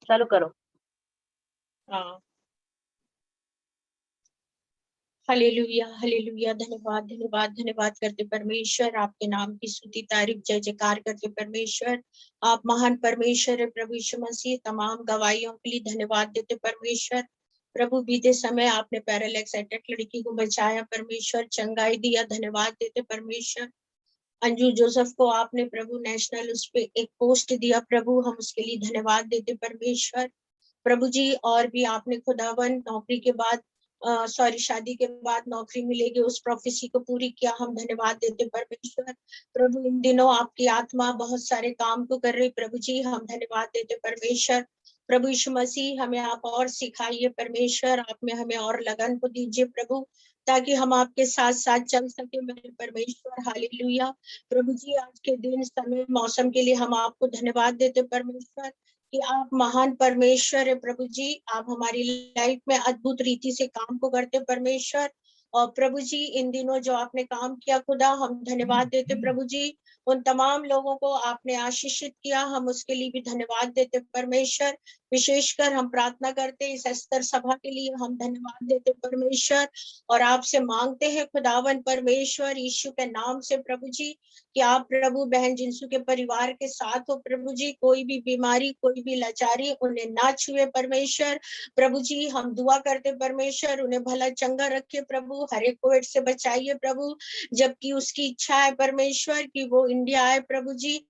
चालू करो। हाँ, हालेलुया हालेलुया। धन्यवाद धन्यवाद धन्यवाद करते परमेश्वर, आपके नाम की स्तुति तारीफ जय जयकार करते परमेश्वर। आप महान परमेश्वर है प्रभु यीशु मसीह। तमाम गवाहियों के लिए धन्यवाद देते परमेश्वर। प्रभु बीते समय आपने पैरालाइज अटैक लड़की को बचाया परमेश्वर, चंगाई दिया, धन्यवाद देते परमेश्वर। अंजू जोसेफ को आपने प्रभु नेशनल उस पे एक पोस्ट दिया प्रभु, हम उसके लिए धन्यवाद देते परमेश्वर। प्रभु जी और भी आपने खुदावन नौकरी के बाद सॉरी शादी के बाद नौकरी मिलेगी उस प्रोफेसी को पूरी किया, हम धन्यवाद देते परमेश्वर। प्रभु इन दिनों आपकी आत्मा बहुत सारे काम को कर रही प्रभु जी, हम धन्यवाद देते परमेश्वर। प्रभु यीशु मसीह हमें आप और सिखाइए परमेश्वर, आप में हमें और लगन को दीजिए प्रभु, ताकि हम आपके साथ साथ चल सके मेरे परमेश्वर। हालेलुया। प्रभु जी आज के दिन समय मौसम के लिए हम आपको धन्यवाद देते परमेश्वर कि आप महान परमेश्वर है प्रभु जी। आप हमारी लाइफ में अद्भुत रीति से काम को करते परमेश्वर। और प्रभु जी इन दिनों जो आपने काम किया खुदा, हम धन्यवाद देते प्रभु जी। उन तमाम लोगों को आपने आशीषित किया, हम उसके लिए भी धन्यवाद देते परमेश्वर। विशेषकर हम प्रार्थना करते इस अस्तर सभा के लिए, हम धन्यवाद देते परमेश्वर। और आपसे मांगते हैं खुदावन परमेश्वर यीशु के नाम से प्रभु जी, कि आप प्रभु बहन जिंसू के परिवार के साथ हो प्रभु जी। कोई भी बीमारी कोई भी लाचारी उन्हें ना छुए परमेश्वर। प्रभु जी हम दुआ करते परमेश्वर, उन्हें भला चंगा रखे प्रभु, हर एक कोविड से बचाइए प्रभु। जबकि उसकी इच्छा है परमेश्वर कि वो इंडिया आए प्रभु जी।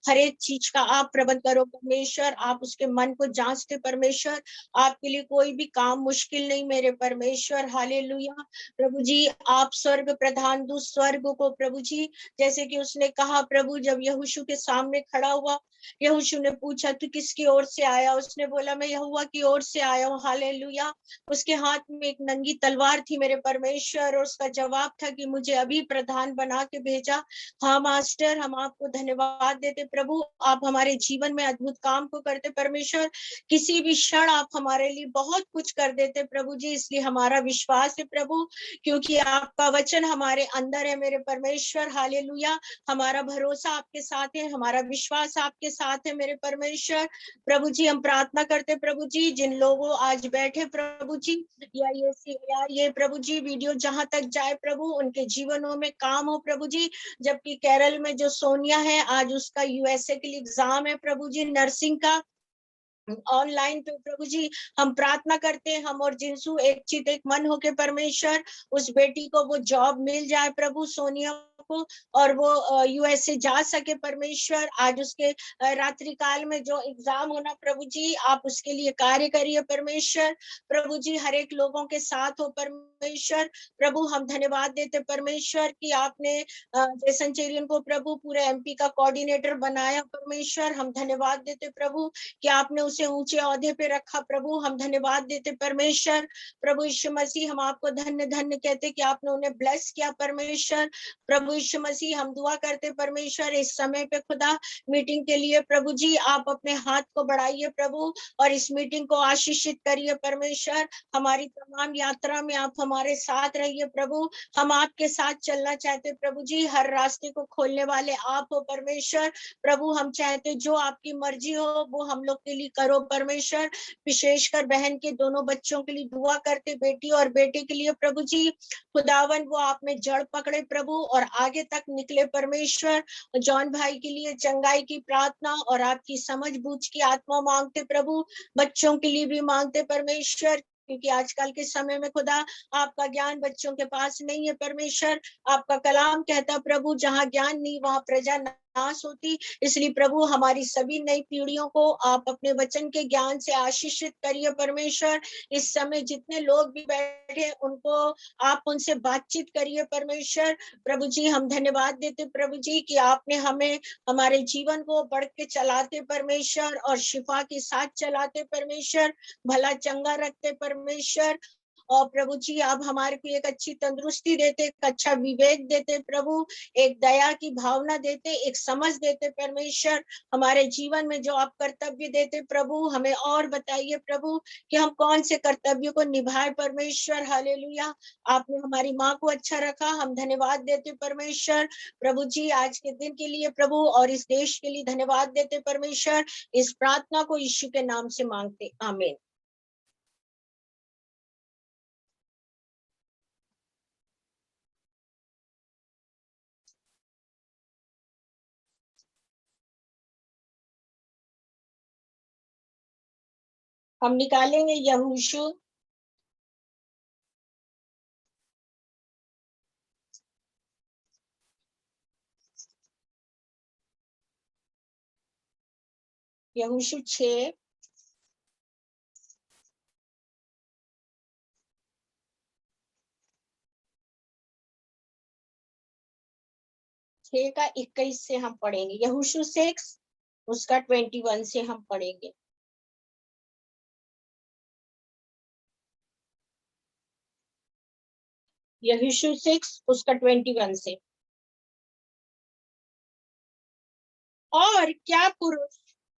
हर एक चीज का आप प्रबंध करो परमेश्वर, आप उसके मन को जांचते परमेश्वर। आपके लिए कोई भी काम मुश्किल नहीं मेरे परमेश्वर। हालेलुया। प्रभु जी आप स्वर्ग प्रधान दूत स्वर्ग को प्रभु जी, जैसे कि उसने कहा प्रभु, जब यहोशू के सामने खड़ा हुआ, यहोशू ने पूछा तू किसकी ओर से आया, उसने बोला मैं यहोवा की ओर से आया हूँ। हालेलुया। उसके हाथ में एक नंगी तलवार थी मेरे परमेश्वर, और उसका जवाब था कि मुझे अभी प्रधान बना के भेजा। हाँ मास्टर, हम आपको धन्यवाद देते प्रभु, आप हमारे जीवन में अद्भुत काम को करते परमेश्वर। किसी भी क्षण आप हमारे लिए बहुत कुछ कर देते प्रभु जी, इसलिए हमारा विश्वास है प्रभु, क्योंकि आपका वचन हमारे अंदर है मेरे परमेश्वर। हालेलुया। हमारा भरोसा आपके साथ है, हमारा विश्वास आपके साथ है मेरे परमेश्वर। प्रभु जी हम प्रार्थना करते प्रभु जी, जिन लोगों आज बैठे प्रभु जी, या ये प्रभु जी वीडियो जहां तक जाए प्रभु, उनके जीवनों में काम हो प्रभु जी। जबकि केरल में जो सोनिया है, आज उसका यूएसए के लिए एग्जाम है प्रभु जी नर्सिंग का, ऑनलाइन पे प्रभु जी हम प्रार्थना करते हैं, हम और जिंसू एक चित एक मन होके परमेश्वर, उस बेटी को वो जॉब मिल जाए प्रभु सोनिया को, और वो यूएसए जा सके परमेश्वर। आज उसके रात्रि काल में जो एग्जाम होना प्रभु जी, आप उसके लिए कार्य करिए परमेश्वर। प्रभु जी हर एक लोगों के साथ हो परमेश्वर। प्रभु हम धन्यवाद देते परमेश्वर कि आपने जैसन चेरियन को प्रभु पूरे एमपी का कोऑर्डिनेटर बनाया परमेश्वर। हम धन्यवाद देते प्रभु कि आपने उसे ऊंचे ओहदे पे रखा प्रभु, हम धन्यवाद देते परमेश्वर। प्रभु यीशु मसीह हम आपको धन्य धन्य कहते कि आपने उन्हें ब्लेस किया परमेश्वर। प्रभु यीशु मसीह हम दुआ करते परमेश्वर इस समय पे खुदा मीटिंग के लिए प्रभु जी, आप अपने हाथ को बढ़ाइए प्रभु, और इस मीटिंग को आशीषित करिए परमेश्वर। हमारी तमाम यात्रा में आप हमारे साथ रहिए प्रभु, हम आपके साथ चलना चाहते प्रभु जी। हर रास्ते को खोलने वाले आप हो परमेश्वर। प्रभु हम चाहते जो आपकी मर्जी हो वो हम लोग के लिए करो परमेश्वर। विशेषकर बहन के दोनों बच्चों के लिए दुआ करते, बेटी और बेटे के लिए प्रभु जी। खुदावन वो आप में जड़ पकड़े प्रभु और आगे तक निकले परमेश्वर। जॉन भाई के लिए चंगाई की प्रार्थना और आपकी समझ बूझ की आत्मा मांगते प्रभु, बच्चों के लिए भी मांगते परमेश्वर, क्योंकि आजकल के समय में खुदा आपका ज्ञान बच्चों के पास नहीं है परमेश्वर। आपका कलाम कहता प्रभु, जहाँ ज्ञान नहीं वहाँ प्रजा नाश होती। इसलिए प्रभु हमारी सभी नई पीढ़ियों को आप अपने वचन के ज्ञान से आशीषित करिए परमेश्वर। इस समय जितने लोग भी बैठे उनको आप उनसे बातचीत करिए परमेश्वर। प्रभु जी हम धन्यवाद देते प्रभु जी कि आपने हमें हमारे जीवन को बढ़ के चलाते परमेश्वर, और शिफा के साथ चलाते परमेश्वर, भला चंगा रखते परमेश्वर। और प्रभु जी आप हमारे को एक अच्छी तंदुरुस्ती देते, एक अच्छा विवेक देते प्रभु, एक दया की भावना देते, एक समझ देते परमेश्वर। हमारे जीवन में जो आप कर्तव्य देते प्रभु, हमें और बताइए प्रभु कि हम कौन से कर्तव्यों को निभाए परमेश्वर। हालेलुया। आपने हमारी माँ को अच्छा रखा, हम धन्यवाद देते परमेश्वर। प्रभु जी आज के दिन के लिए प्रभु और इस देश के लिए धन्यवाद देते परमेश्वर। इस प्रार्थना को यीशु के नाम से मांगते, आमीन। हम निकालेंगे यहोशू यहोशू 6 का 21 से हम पढ़ेंगे। यहोशू 6 उसका 21 से हम पढ़ेंगे। यहोशू 6 उसका 21 से। और क्या पुरुष,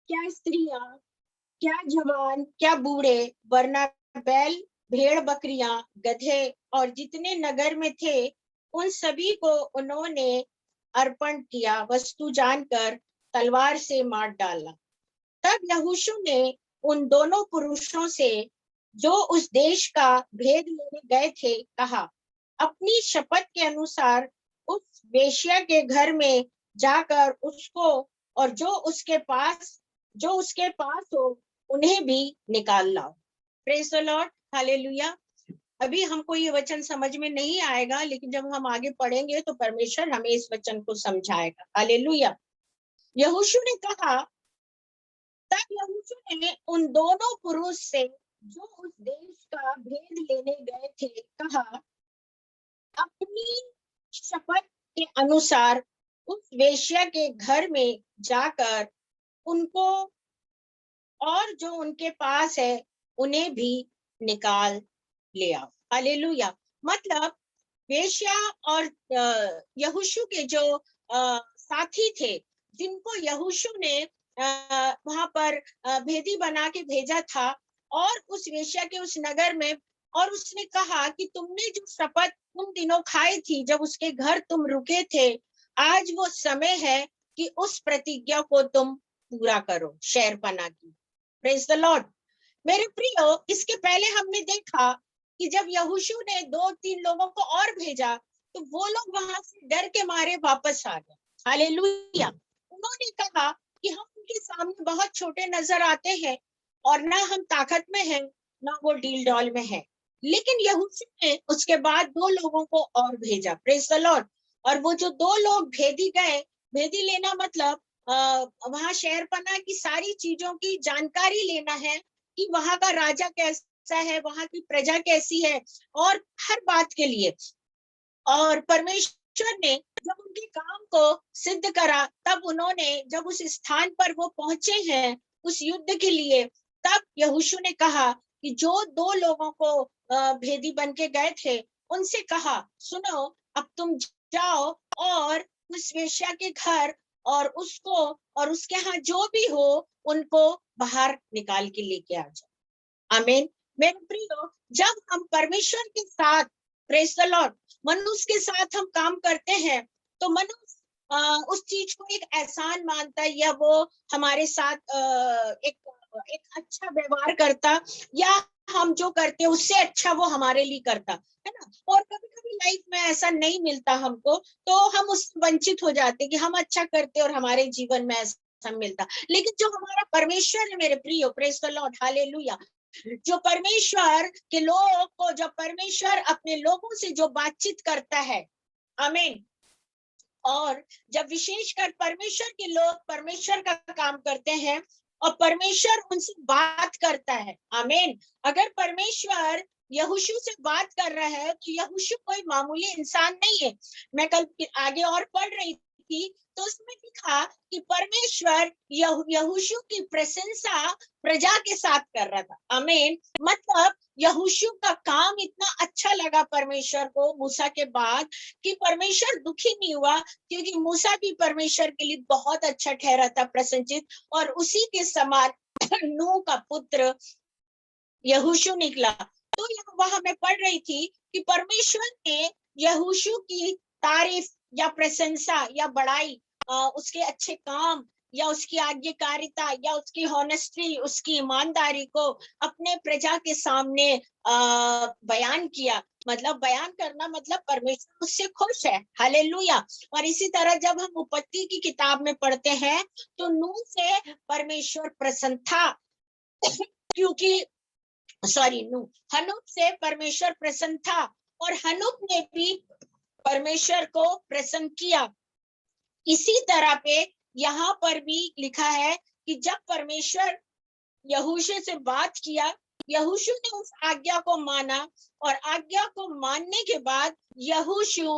क्या स्त्रियां, क्या जवान, क्या बूढ़े, वरना बैल, भेड़, बकरियां, गधे और जितने नगर में थे, उन सभी को उन्होंने अर्पण किया वस्तु जानकर तलवार से मार डाला। तब यहोशू ने उन दोनों पुरुषों से जो उस देश का भेद लेने गए थे कहा, अपनी शपथ के अनुसार उस वेश्या के घर में जाकर उसको और जो उसके पास हो उन्हें भी निकाल लाओ। Praise the Lord, hallelujah. अभी हमको ये वचन समझ में नहीं आएगा, लेकिन जब हम आगे पढ़ेंगे तो परमेश्वर हमें इस वचन को समझाएगा। हालेलुया। यहोशू ने कहा, तब यहोशू ने उन दोनों पुरुष से जो उस देश का भेद लेने गए थे कहा, अपनी शपथ के अनुसार उस वेश्या के घर में जाकर उनको और जो उनके पास है उन्हें भी निकाल ले आओ। हालेलुया। मतलब वेश्या और यहोशू के जो साथी थे, जिनको यहोशू ने वहां पर भेदी बना के भेजा था, और उस वेश्या के उस नगर में, और उसने कहा कि तुमने जो शपथ उन दिनों खाई थी जब उसके घर तुम रुके थे, आज वो समय है कि उस प्रतिज्ञा को तुम पूरा करो, शहरपनाह की। Praise the Lord. मेरे प्रियो, इसके पहले हमने देखा कि जब यहोशू ने 2-3 लोगों को और भेजा तो वो लोग वहां से डर के मारे वापस आ गए। हालेलुया। उन्होंने कहा कि हम उनके सामने बहुत छोटे नजर आते हैं और ना हम ताकत में हैं ना वो डील डॉल में है। लेकिन यहोशू ने उसके बाद 2 लोगों को और भेजा। Praise the Lord. और वो जो 2 लोग भेदी गए, भेदी लेना मतलब वहां शहरपनाह की सारी चीजों की जानकारी लेना है कि वहां का राजा कैसा है, वहां की प्रजा कैसी है, और हर बात के लिए। और परमेश्वर ने जब उनके काम को सिद्ध करा, तब उन्होंने जब उस स्थान पर वो पहुंचे हैं उस युद्ध के लिए, तब यहोशू ने कहा कि जो 2 लोगों को भेदी बन के गए थे उनसे कहा, सुनो, अब तुम जाओ और उस वेश्या के घर और उसको और उसके यहाँ जो भी हो उनको बाहर निकाल के लेके आ जाओ। आमीन। मेरे प्रियो, जब हम परमेश्वर के साथ, प्रेज द लॉर्ड, मनुष्य के साथ हम काम करते हैं तो मनुष्य उस चीज को एक एहसान मानता है, या वो हमारे साथ एक अच्छा व्यवहार करता, या हम जो करते हैं उससे अच्छा वो हमारे लिए करता है ना। और कभी कभी लाइफ में ऐसा नहीं मिलता हमको, तो हम उससे वंचित हो जाते कि हम अच्छा करते और हमारे जीवन में ऐसा मिलता। लेकिन जो हमारा परमेश्वर है मेरे प्रियो, प्रेज द लॉर्ड, हालेलुया, जो परमेश्वर के लोग को, जब परमेश्वर अपने लोगों से जो बातचीत करता है, आमीन, और जब विशेषकर परमेश्वर के लोग परमेश्वर का काम करते हैं और परमेश्वर उनसे बात करता है, आमीन। अगर परमेश्वर यहोशू से बात कर रहा है तो यहोशू कोई मामूली इंसान नहीं है। मैं कल आगे और पढ़ रही थी तो उसमें लिखा कि परमेश्वर यहोशू की प्रशंसा प्रजा के साथ कर रहा था। आमीन। मतलब यहोशू का काम इतना अच्छा लगा परमेश्वर को मूसा के बाद कि परमेश्वर दुखी नहीं हुआ, क्योंकि मूसा भी परमेश्वर के लिए बहुत अच्छा ठहरा था, प्रसन्नचित, और उसी के समान नूह का पुत्र यहोशू निकला। तो वहां मैं पढ़ रही थी कि परमेश्वर ने यहोशू की तारीफ या प्रशंसा या बड़ाई, उसके अच्छे काम या उसकी आज्ञाकारिता या उसकी हॉनेस्टी, उसकी ईमानदारी को अपने प्रजा के सामने बयान किया। मतलब बयान करना मतलब परमेश्वर उससे खुश है। हालेलुया। और इसी तरह जब हम उत्पत्ति की किताब में पढ़ते हैं तो नूह से परमेश्वर प्रसन्न था, क्योंकि हनोक से परमेश्वर प्रसन्न था और हनोक ने भी परमेश्वर को प्रसन्न किया। इसी तरह पे यहाँ पर भी लिखा है कि जब परमेश्वर यहोशू से बात किया, यहोशू ने उस आज्ञा को माना, और आज्ञा को मानने के बाद यहोशू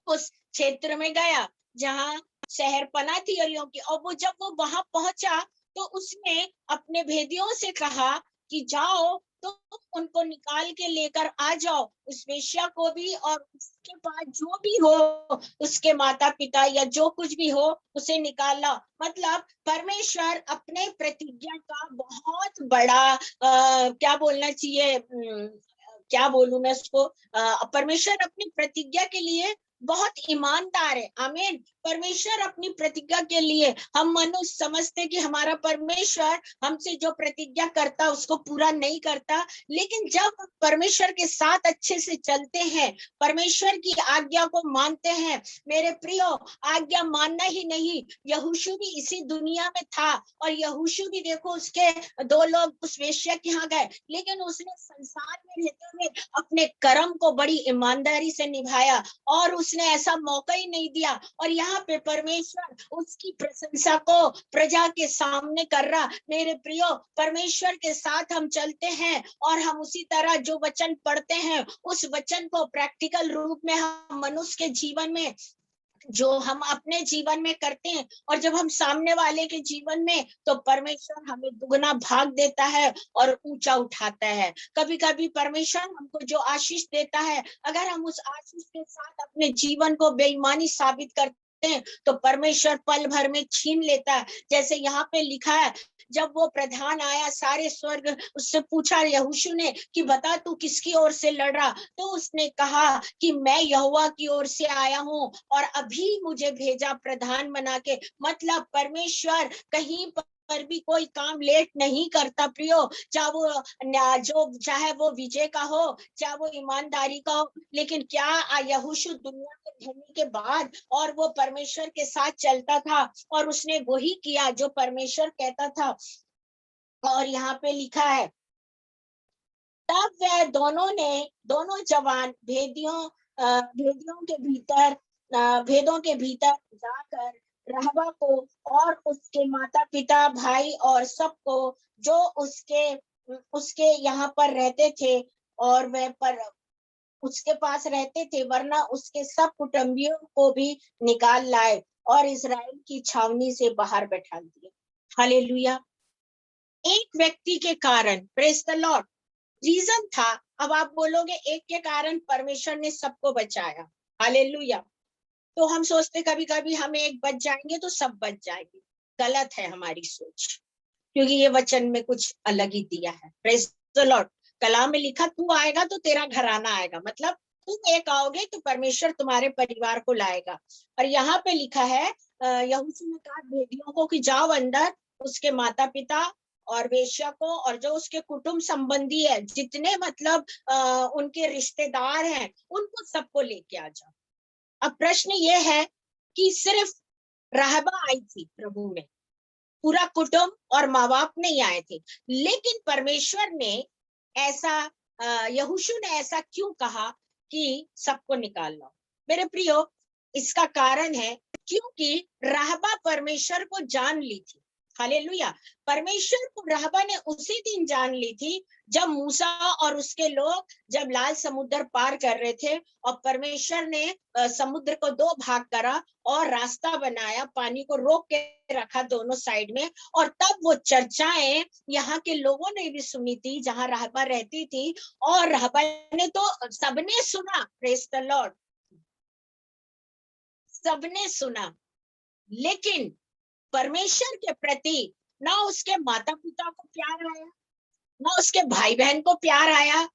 उस क्षेत्र में गया जहां शहरपनाह थी अरियों की। और जब वो वहां पहुंचा तो उसने अपने भेदियों से कहा कि जाओ तो उनको निकाल के लेकर आ जाओ, उस वेश्या को भी और उसके पास जो भी हो, उसके माता पिता या जो कुछ भी हो, उसे निकाल लाओ। मतलब परमेश्वर अपने प्रतिज्ञा का बहुत बड़ा क्या बोलना चाहिए, क्या बोलूं मैं उसको, परमेश्वर अपनी प्रतिज्ञा के लिए बहुत ईमानदार है। आमीन। परमेश्वर अपनी प्रतिज्ञा के लिए, हम मनुष्य समझते कि हमारा परमेश्वर हमसे जो प्रतिज्ञा करता उसको पूरा नहीं करता, लेकिन जब परमेश्वर के साथ अच्छे से चलते हैं, परमेश्वर की आज्ञा को मानते हैं, मेरे प्रियो, आज्ञा मानना ही नहीं, यहोशू भी इसी दुनिया में था, और यहोशू भी देखो उसके दो लोग उस वेश्या के यहाँ गए, लेकिन उसने संसार में रहते हुए अपने कर्म को बड़ी ईमानदारी से निभाया और उसने ऐसा मौका ही नहीं दिया। और यहाँ पे परमेश्वर उसकी प्रशंसा को प्रजा के सामने कर रहा। मेरे प्रियो, परमेश्वर के साथ हम चलते हैं और हम उसी तरह जो वचन पढ़ते हैं उस वचन को प्रैक्टिकल रूप में हम मनुष्य के जीवन में, जो हम अपने जीवन में करते हैं और जब हम सामने वाले के जीवन में, तो परमेश्वर हमें दुगना भाग देता है और ऊंचा उठाता है। कभी कभी परमेश्वर हमको जो आशीष देता है, अगर हम उस आशीष के साथ अपने जीवन को बेईमानी साबित करते हैं तो परमेश्वर पल भर में छीन लेता है। जैसे यहाँ पे लिखा है, जब वो प्रधान आया, सारे स्वर्ग उससे पूछा यहोशू ने कि बता तू किसकी ओर से लड़ रहा, तो उसने कहा कि मैं यहोवा की ओर से आया हूँ और अभी मुझे भेजा प्रधान बना के। मतलब परमेश्वर कहीं पर भी कोई काम लेट नहीं करता प्रियो, चाहे वो चाहे वो विजय का हो, चाहे वो ईमानदारी का हो। लेकिन क्या यहोशू दुनिया में रहने के बाद और वो परमेश्वर के साथ चलता था और उसने वही किया जो परमेश्वर कहता था। और यहाँ पे लिखा है, तब वह दोनों जवान भेदों के भीतर जाकर रहबा को और उसके माता पिता, भाई और सबको जो उसके उसके यहाँ पर रहते थे और वह पर उसके पास रहते थे, वरना उसके सब कुटुंबियों को भी निकाल लाए और इजराइल की छावनी से बाहर बैठा दिए। हालेलुया। एक व्यक्ति के कारण, प्रेज द लॉर्ड, रीजन था। अब आप बोलोगे एक के कारण परमेश्वर ने सबको बचाया। हालेलुया। तो हम सोचते कभी कभी हम एक बच जाएंगे तो सब बच जाएंगे। गलत है हमारी सोच, क्योंकि ये वचन में कुछ अलग ही दिया है। Praise the Lord. कलाम में लिखा, तू आएगा तो तेरा घराना आएगा, मतलब तुम एक आओगे तो परमेश्वर तुम्हारे परिवार को लाएगा। और यहाँ पे लिखा है, यहोशू ने कहा भेदियों को कि जाओ अंदर, उसके माता पिता और वेश्या को और जो उसके कुटुंब संबंधी है, जितने मतलब उनके रिश्तेदार हैं, उनको सबको लेके आ जाओ। अब प्रश्न ये है कि सिर्फ राहबा आई थी प्रभु में, पूरा कुटुंब और माँ बाप नहीं आए थे, लेकिन परमेश्वर ने ऐसा, यहोशू ने ऐसा क्यों कहा कि सबको निकाल लो? मेरे प्रियो, इसका कारण है क्योंकि राहबा परमेश्वर को जान ली थी। हालेलुया। परमेश्वर को रहबा ने उसी दिन जान ली थी जब मूसा और उसके लोग जब लाल समुद्र पार कर रहे थे, और परमेश्वर ने समुद्र को दो भाग करा और रास्ता बनाया, पानी को रोक के रखा दोनों साइड में। और तब वो चर्चाएं यहाँ के लोगों ने भी सुनी थी जहां रहबा रहती थी, और रहबा ने तो सबने सुना, प्रेज द लॉर्ड, सबने सुना। लेकिन परमेश्वर के प्रति ना उसके माता पिता को प्यार आया, ना उसके भाई बहन को प्यार आया,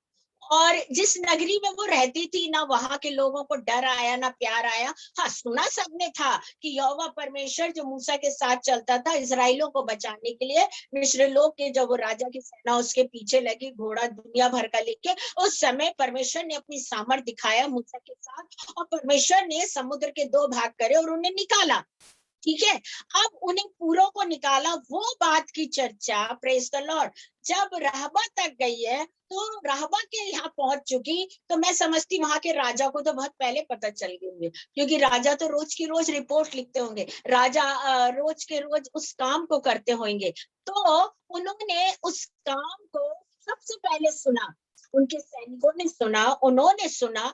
और जिस नगरी में वो रहती थी ना वहां के लोगों को डर आया ना प्यार आया। हाँ, सुना सबने था कि यहोवा परमेश्वर जो मूसा के साथ चलता था इजराइलों को बचाने के लिए, मिस्र लोग के जब वो राजा की सेना उसके पीछे लगी घोड़ा दुनिया भर का लेके, उस समय परमेश्वर ने अपनी सामर्थ दिखाया मूसा के साथ, और परमेश्वर ने समुद्र के दो भाग करे और उन्हें निकाला। ठीक है, अब उन्हें पूरों को निकाला, वो बात की चर्चा, प्रेज द लॉर्ड, जब रहबा तक गई है, तो रहबा के यहाँ पहुंच चुकी, तो मैं समझती वहां के राजा को तो बहुत पहले पता चल गई होंगे, क्योंकि राजा तो रोज की रोज रिपोर्ट लिखते होंगे, राजा रोज के रोज उस काम को करते होंगे। तो उन्होंने उस काम को सबसे पहले सुना, उनके सैनिकों ने सुना, उन्होंने सुना,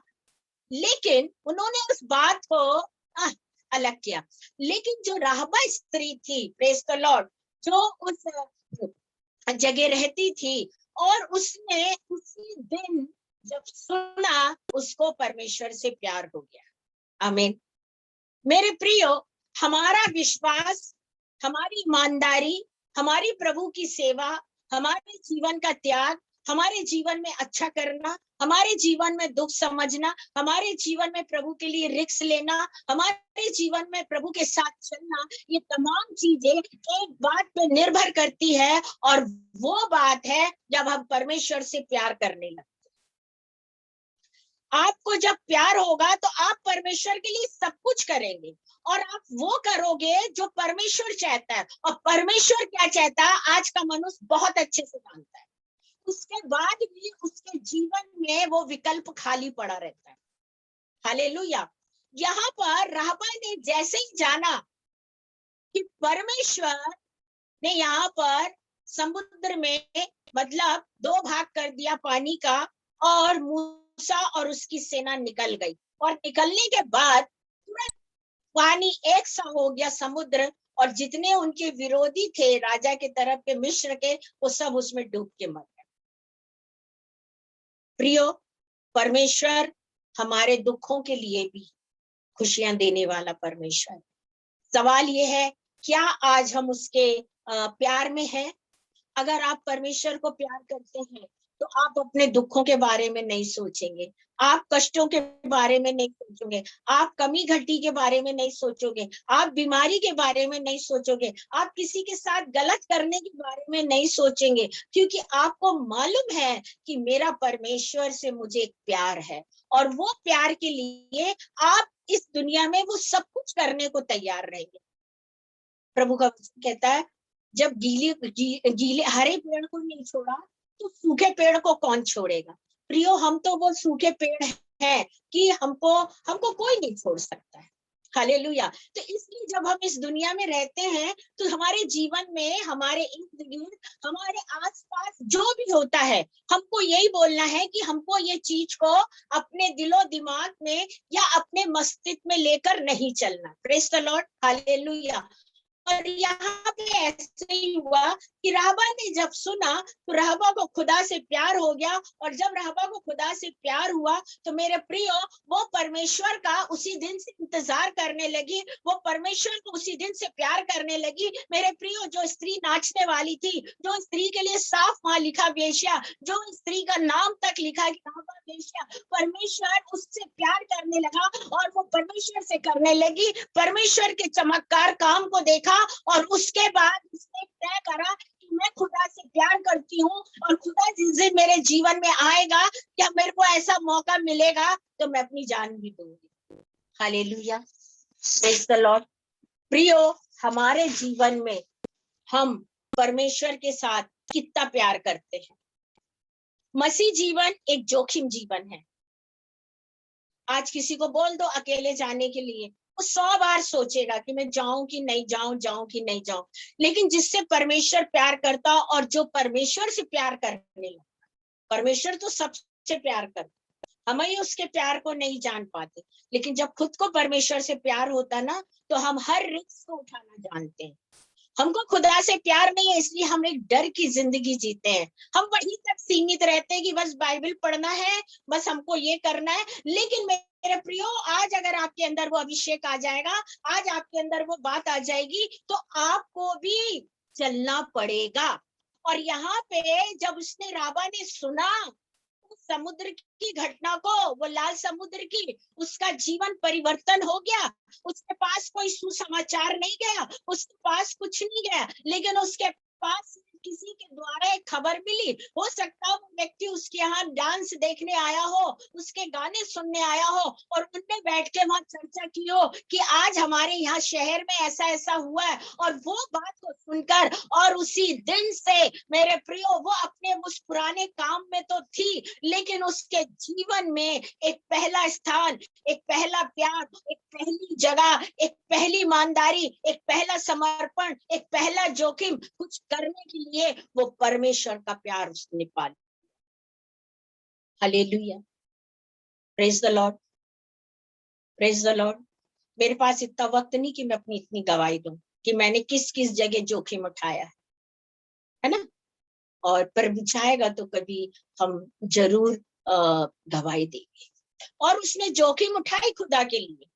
लेकिन उन्होंने उस बात को अलग किया। लेकिन जो राहबा स्त्री थी, प्रेज द लॉर्ड, जो उस जगह रहती थी, और उसने उसी दिन जब सुना, उसको परमेश्वर से प्यार हो गया। आमीन। मेरे प्रियो, हमारा विश्वास, हमारी ईमानदारी, हमारी प्रभु की सेवा, हमारे जीवन का त्याग, हमारे जीवन में अच्छा करना, हमारे जीवन में दुख समझना, हमारे जीवन में प्रभु के लिए रिस्क लेना, हमारे जीवन में प्रभु के साथ चलना, ये तमाम चीजें एक बात पे निर्भर करती है, और वो बात है जब हम परमेश्वर से प्यार करने लगते। आपको जब प्यार होगा तो आप परमेश्वर के लिए सब कुछ करेंगे, और आप वो करोगे जो परमेश्वर चाहता है। और परमेश्वर क्या चाहता है आज का मनुष्य बहुत अच्छे से जानता है, उसके बाद भी उसके जीवन में वो विकल्प खाली पड़ा रहता है। हालेलुया। यहाँ पर राहबा ने जैसे ही जाना कि परमेश्वर ने यहाँ पर समुद्र में मतलब दो भाग कर दिया पानी का, और मूसा और उसकी सेना निकल गई, और निकलने के बाद तुरंत पानी एक सा हो गया समुद्र, और जितने उनके विरोधी थे राजा के तरफ के मिस्र के, वो सब उसमें डूब के मर गए। प्रियो, परमेश्वर हमारे दुखों के लिए भी खुशियां देने वाला परमेश्वर। सवाल ये है, क्या आज हम उसके प्यार में हैं? अगर आप परमेश्वर को प्यार करते हैं तो आप अपने दुखों के बारे में नहीं सोचेंगे, आप कष्टों के बारे में नहीं सोचोगे, आप कमी घटी के बारे में नहीं सोचोगे, आप बीमारी के बारे में नहीं सोचोगे, आप किसी के साथ गलत करने के बारे में नहीं सोचेंगे, क्योंकि आपको मालूम है कि मेरा परमेश्वर से मुझे प्यार है, और वो प्यार के लिए आप इस दुनिया में वो सब कुछ करने को तैयार रहेंगे। प्रभु का वचन कहता है, जब गीले हरे पेड़ को नहीं छोड़ा तो सूखे पेड़ को कौन छोड़ेगा। प्रियो, हम तो वो सूखे पेड़ हैं कि हमको हमको कोई नहीं छोड़ सकता है। हालेलुया। तो इसलिए जब हम इस दुनिया में रहते हैं तो हमारे जीवन में, हमारे इर्द गिर्द, हमारे आसपास जो भी होता है, हमको यही बोलना है कि हमको ये चीज को अपने दिलो दिमाग में या अपने मस्तिष्क में लेकर नहीं चलना। Praise the Lord, hallelujah. और यहाँ पे ऐसे ही हुआ कि राहबा ने जब सुना तो राहबा को खुदा से प्यार हो गया, और जब राहबा को खुदा से प्यार हुआ तो मेरे प्रियो, वो परमेश्वर का उसी दिन से इंतजार करने लगी, वो परमेश्वर को उसी दिन से प्यार करने लगी। मेरे प्रियो, जो स्त्री नाचने वाली थी, जो स्त्री के लिए साफ वहां लिखा वेश्या, जो स्त्री का नाम तक लिखा कि राहबा वेश्या, परमेश्वर उससे प्यार करने लगा, और वो परमेश्वर से करने लगी, परमेश्वर के चमत्कार काम को देखा, और उसके बाद उसने तय करा कि मैं खुदा से प्यार करती हूँ, और खुदा जिस दिन मेरे जीवन में आएगा, क्या मेरे को ऐसा मौका मिलेगा तो मैं अपनी जान भी दूंगी। Hallelujah, praise the Lord. प्रियो, हमारे जीवन में हम परमेश्वर के साथ कितना प्यार करते हैं। मसीह जीवन एक जोखिम जीवन है। आज किसी को बोल दो अकेले जाने के लिए, वो 100 बार सोचेगा कि मैं जाऊं कि नहीं जाऊं, जाऊं कि नहीं जाऊं। लेकिन जिससे परमेश्वर प्यार करता और जो परमेश्वर से प्यार करने लगता, परमेश्वर तो सबसे प्यार करता, हम ही उसके प्यार को नहीं जान पाते। लेकिन जब खुद को परमेश्वर से प्यार होता ना, तो हम हर रिस्क को उठाना जानते हैं। हमको खुदा से प्यार नहीं है, इसलिए हम एक डर की जिंदगी जीते हैं। हम वहीं तक सीमित रहते हैं कि बस बाइबल पढ़ना है, बस हमको ये करना है। लेकिन मेरे प्रियो, आज अगर आपके अंदर वो अभिषेक आ जाएगा, आज आपके अंदर वो बात आ जाएगी, तो आपको भी चलना पड़ेगा। और यहाँ पे जब उसने, राबा ने सुना समुद्र की घटना को, वो लाल समुद्र की, उसका जीवन परिवर्तन हो गया। उसके पास कोई सुसमाचार नहीं गया, उसके पास कुछ नहीं गया, लेकिन उसके पास किसी के द्वारा एक खबर मिली। हो सकता है वो व्यक्ति उसके यहाँ डांस देखने आया हो, उसके गाने सुनने आया हो, और उनने बैठ के वहां चर्चा की हो कि आज हमारे यहाँ शहर में ऐसा ऐसा हुआ है। और वो बात को सुनकर, और उसी दिन से मेरे प्रियो, वो अपने उस पुराने काम में तो थी, लेकिन उसके जीवन में एक पहला स्थान, एक पहला प्यार, एक पहली जगह, एक पहली ईमानदारी, एक पहला समर्पण, एक पहला जोखिम कुछ करने के लिए वो परमेश्वर का प्यार उसने पा लिया। Hallelujah, praise the Lord, praise the Lord. मेरे पास इतना वक्त नहीं कि मैं अपनी इतनी गवाही दूं कि मैंने किस किस जगह जोखिम उठाया है ना। और पर चाहेगा तो कभी हम जरूर गवाही देंगे। और उसने जोखिम उठाई खुदा के लिए।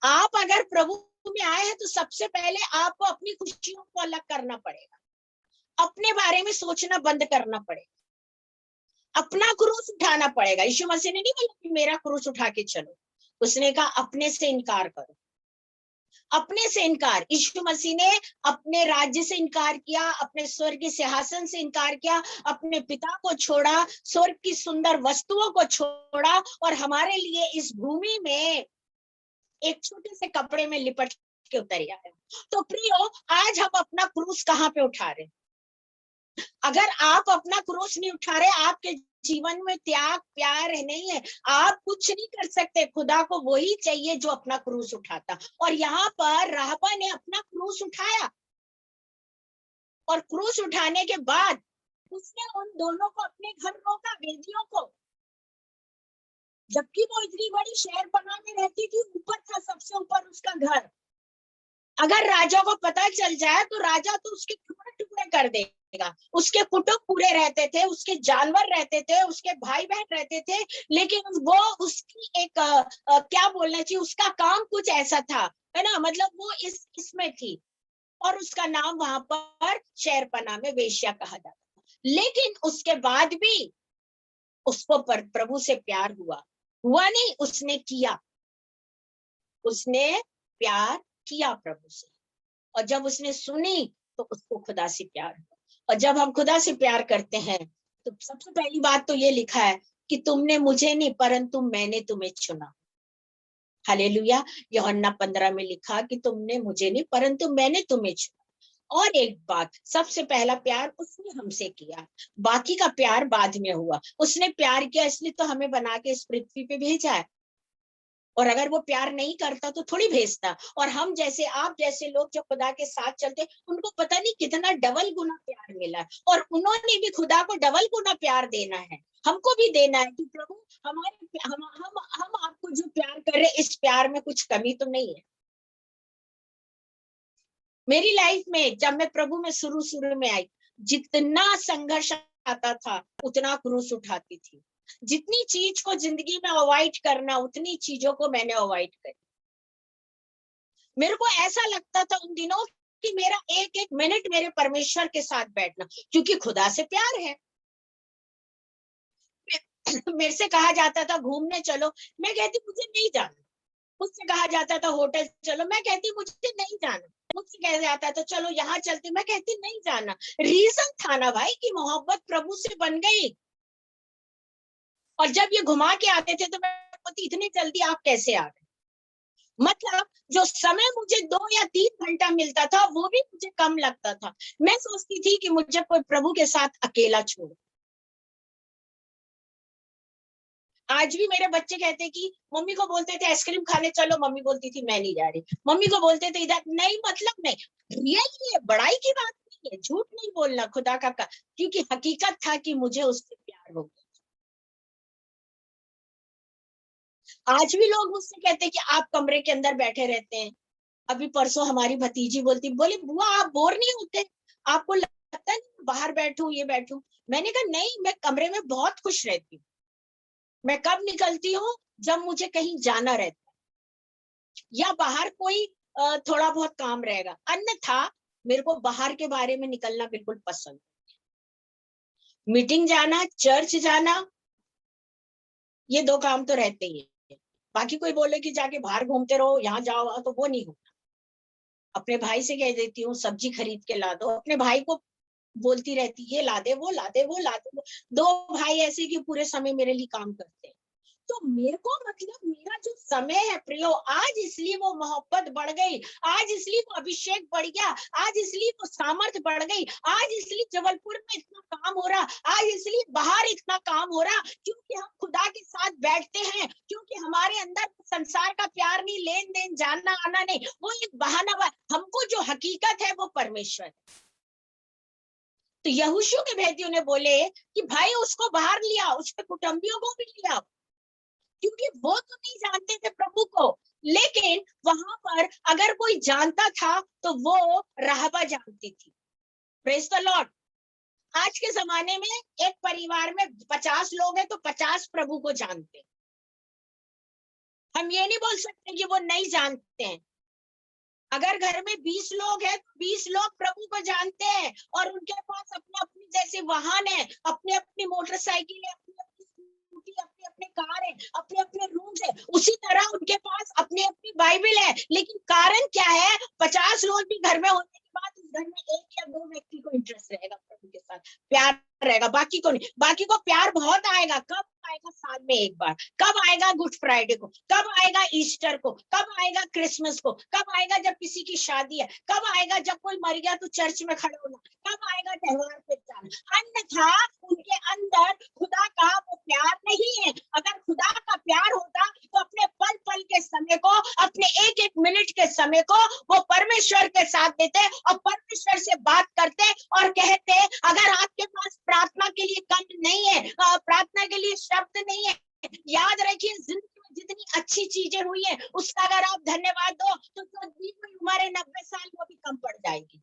आप अगर प्रभु में आए हैं तो सबसे पहले आपको अपनी खुशियों को अलग करना पड़ेगा, अपने बारे में सोचना बंद करना पड़ेगा, अपना क्रूस उठाना पड़ेगा। यीशु मसीह ने नहीं बोला कि मेरा क्रूस उठा के चलो, उसने कहा अपने से इनकार करो, अपने से इनकार। यीशु मसीह ने अपने राज्य से इनकार किया, अपने स्वर्ग सिंहासन से इनकार किया, अपने पिता को छोड़ा, स्वर्ग की सुंदर वस्तुओं को छोड़ा, और हमारे लिए इस भूमि में एक छोटे से कपड़े में लिपट के उतर आया। तो प्रियो, आज हम अपना क्रूस कहाँ पे उठा रहे? अगर आप अपना क्रूस नहीं उठा रहे, आपके जीवन में त्याग प्यार नहीं है, आप कुछ नहीं कर सकते। खुदा को वही चाहिए जो अपना क्रूस उठाता। और यहाँ पर राहबा ने अपना क्रूस उठाया, और क्रूस उठाने के बाद उसने उन दोनों को अपने घर रोका, वेदियों को। जबकि वो इतनी बड़ी शहर बना में रहती थी, ऊपर था, सबसे ऊपर उसका घर। अगर राजा को पता चल जाए तो राजा तो उसके टुकड़े टुकड़े कर देगा। उसके कुटुंब पूरे रहते थे, उसके जानवर रहते थे, उसके भाई बहन रहते थे, लेकिन वो उसकी एक क्या बोलना चाहिए, उसका काम कुछ ऐसा था, है ना, मतलब वो इसमें थी। और उसका नाम वहां पर शहरपनाह में वेश्या कहा जाता था। लेकिन उसके बाद भी उसको प्रभु से प्यार हुआ नहीं, उसने किया, उसने प्यार किया प्रभु से। और जब उसने सुनी तो उसको खुदा से प्यार हुआ। और जब हम खुदा से प्यार करते हैं तो सबसे पहली बात तो ये लिखा है कि तुमने मुझे नहीं परंतु मैंने तुम्हें चुना। हालेलुया। यूहन्ना 15 में लिखा कि तुमने मुझे नहीं परंतु मैंने तुम्हें चुना। और एक बात, सबसे पहला प्यार उसने हमसे किया, बाकी का प्यार बाद में हुआ। उसने प्यार किया इसलिए तो हमें बना के इस पृथ्वी पे भेजा है। और अगर वो प्यार नहीं करता तो थोड़ी भेजता। और हम जैसे, आप जैसे लोग जो खुदा के साथ चलते, उनको पता नहीं कितना डबल गुना प्यार मिला है, और उन्होंने भी खुदा को डबल गुना प्यार देना है, हमको भी देना है कि प्रभु हमारे हम आपको जो प्यार कर रहे, इस प्यार में कुछ कमी तो नहीं है। मेरी लाइफ में जब मैं प्रभु में शुरू में आई, जितना संघर्ष आता था उतना क्रूस उठाती थी। जितनी चीज को जिंदगी में अवॉइड करना, उतनी चीजों को मैंने अवॉइड करी। मेरे को ऐसा लगता था उन दिनों कि मेरा एक एक मिनट मेरे परमेश्वर के साथ बैठना, क्योंकि खुदा से प्यार है। मेरे से कहा जाता था घूमने चलो, मैं कहती मुझे नहीं जाना। मुझसे कहा जाता था होटल चलो, मैं कहती मुझे नहीं जाना। मुझसे कहा जाता था चलो यहाँ चलते, मैं कहती नहीं जाना। रीजन था ना भाई कि मोहब्बत प्रभु से बन गई। और जब ये घुमा के आते थे तो मैं बोलती इतनी जल्दी आप कैसे आ गए? मतलब जो समय मुझे 2 या 3 घंटा मिलता था वो भी मुझे कम लगता था। मैं सोचती थी कि मुझे कोई प्रभु के साथ अकेला छोड़। आज भी मेरे बच्चे कहते कि मम्मी को बोलते थे आइसक्रीम खाने चलो, मम्मी बोलती थी मैं नहीं जा रही, मम्मी को बोलते थे इधर नहीं, मतलब नहीं, रियल ये बड़ाई की बात नहीं है, झूठ नहीं बोलना खुदा का क्योंकि हकीकत था कि मुझे उससे प्यार हो गया। आज भी लोग मुझसे कहते हैं कि आप कमरे के अंदर बैठे रहते हैं। अभी परसों हमारी भतीजी बोली बुआ आप बोर नहीं होते, आपको लगता है बाहर बैठूं ये बैठूं? मैंने कहा नहीं, मैं कमरे में बहुत खुश रहती हूँ। मैं कब निकलती हूँ? जब मुझे कहीं जाना रहता है या बाहर कोई थोड़ा बहुत काम रहेगा, अन्यथा मेरे को बाहर के बारे में निकलना बिल्कुल पसंद। मीटिंग जाना, चर्च जाना, ये दो काम तो रहते ही है। बाकी कोई बोले कि जाके बाहर घूमते रहो, यहाँ जाओ, तो वो नहीं होता। अपने भाई से कह देती हूँ सब्जी खरीद के ला दो, अपने भाई को बोलती रहती ये ला दे वो ला दे वो ला दे। दो भाई ऐसे कि पूरे समय मेरे लिए काम करते हैं। तो मेरे को मतलब मेरा जो समय है प्रियो, आज इसलिए वो मोहब्बत बढ़ गई, आज इसलिए वो अभिषेक बढ़ गया, आज इसलिए वो सामर्थ्य बढ़ गई, आज इसलिए जबलपुर में इतना काम हो रहा, आज इसलिए बाहर इतना काम हो रहा, क्योंकि हम खुदा के साथ बैठते हैं, क्योंकि हमारे अंदर संसार का प्यार नहीं, लेन देन जानना आना नहीं, वो एक बहाना। हमको जो हकीकत है वो परमेश्वर। तो यहोशू के भेदियों ने बोले कि भाई उसको बाहर लिया, उसके कुटुंबियों को भी लिया, क्योंकि वो तो नहीं जानते थे प्रभु को, लेकिन वहां पर अगर कोई जानता था तो वो राहबा जानती थी। Praise the Lord. आज के जमाने में एक परिवार में 50 लोग हैं तो 50 प्रभु को जानते हैं। हम ये नहीं बोल सकते कि वो नहीं जानते हैं। अगर घर में 20 लोग हैं तो 20 लोग प्रभु को जानते हैं और उनके पास अपने अपनी जैसे वाहन है, अपने अपनी मोटरसाइकिल है, अपनी अपनी स्कूटी, अपने अपने कार है, अपने अपने रूम्स है, उसी तरह उनके पास अपनी अपनी बाइबल है। लेकिन कारण क्या है? 50 लोग भी घर में होने के बाद उस घर में एक या दो व्यक्ति को इंटरेस्ट रहेगा प्रभु के साथ, प्यार रहेगा, बाकी को नहीं। बाकी को प्यार बहुत आएगा, कब आएगा? साल में एक बार। कब आएगा? गुड फ्राइडे को। कब आएगा? ईस्टर को। कब आएगा? क्रिसमस को। कब आएगा? जब किसी की शादी है। कब आएगा? जब कोई मर गया तो चर्च में खड़े होना। कब आएगा? त्योहार पे जाना। अन्यथा उनके अंदर खुदा का वो प्यार नहीं है। अगर खुदा का प्यार होता तो अपने पल पल के समय को, अपने एक एक मिनट के समय को वो परमेश्वर के साथ देते और परमेश्वर से बात करते और कहते अगर आपके पास प्रार्थना के लिए कंठ नहीं है, प्रार्थना के लिए शब्द नहीं है, याद रखिए जिंदगी में जितनी अच्छी चीजें हुई है उसका अगर आप धन्यवाद दो तो दी हुई उम्र 90 साल वो भी कम पड़ जाएगी।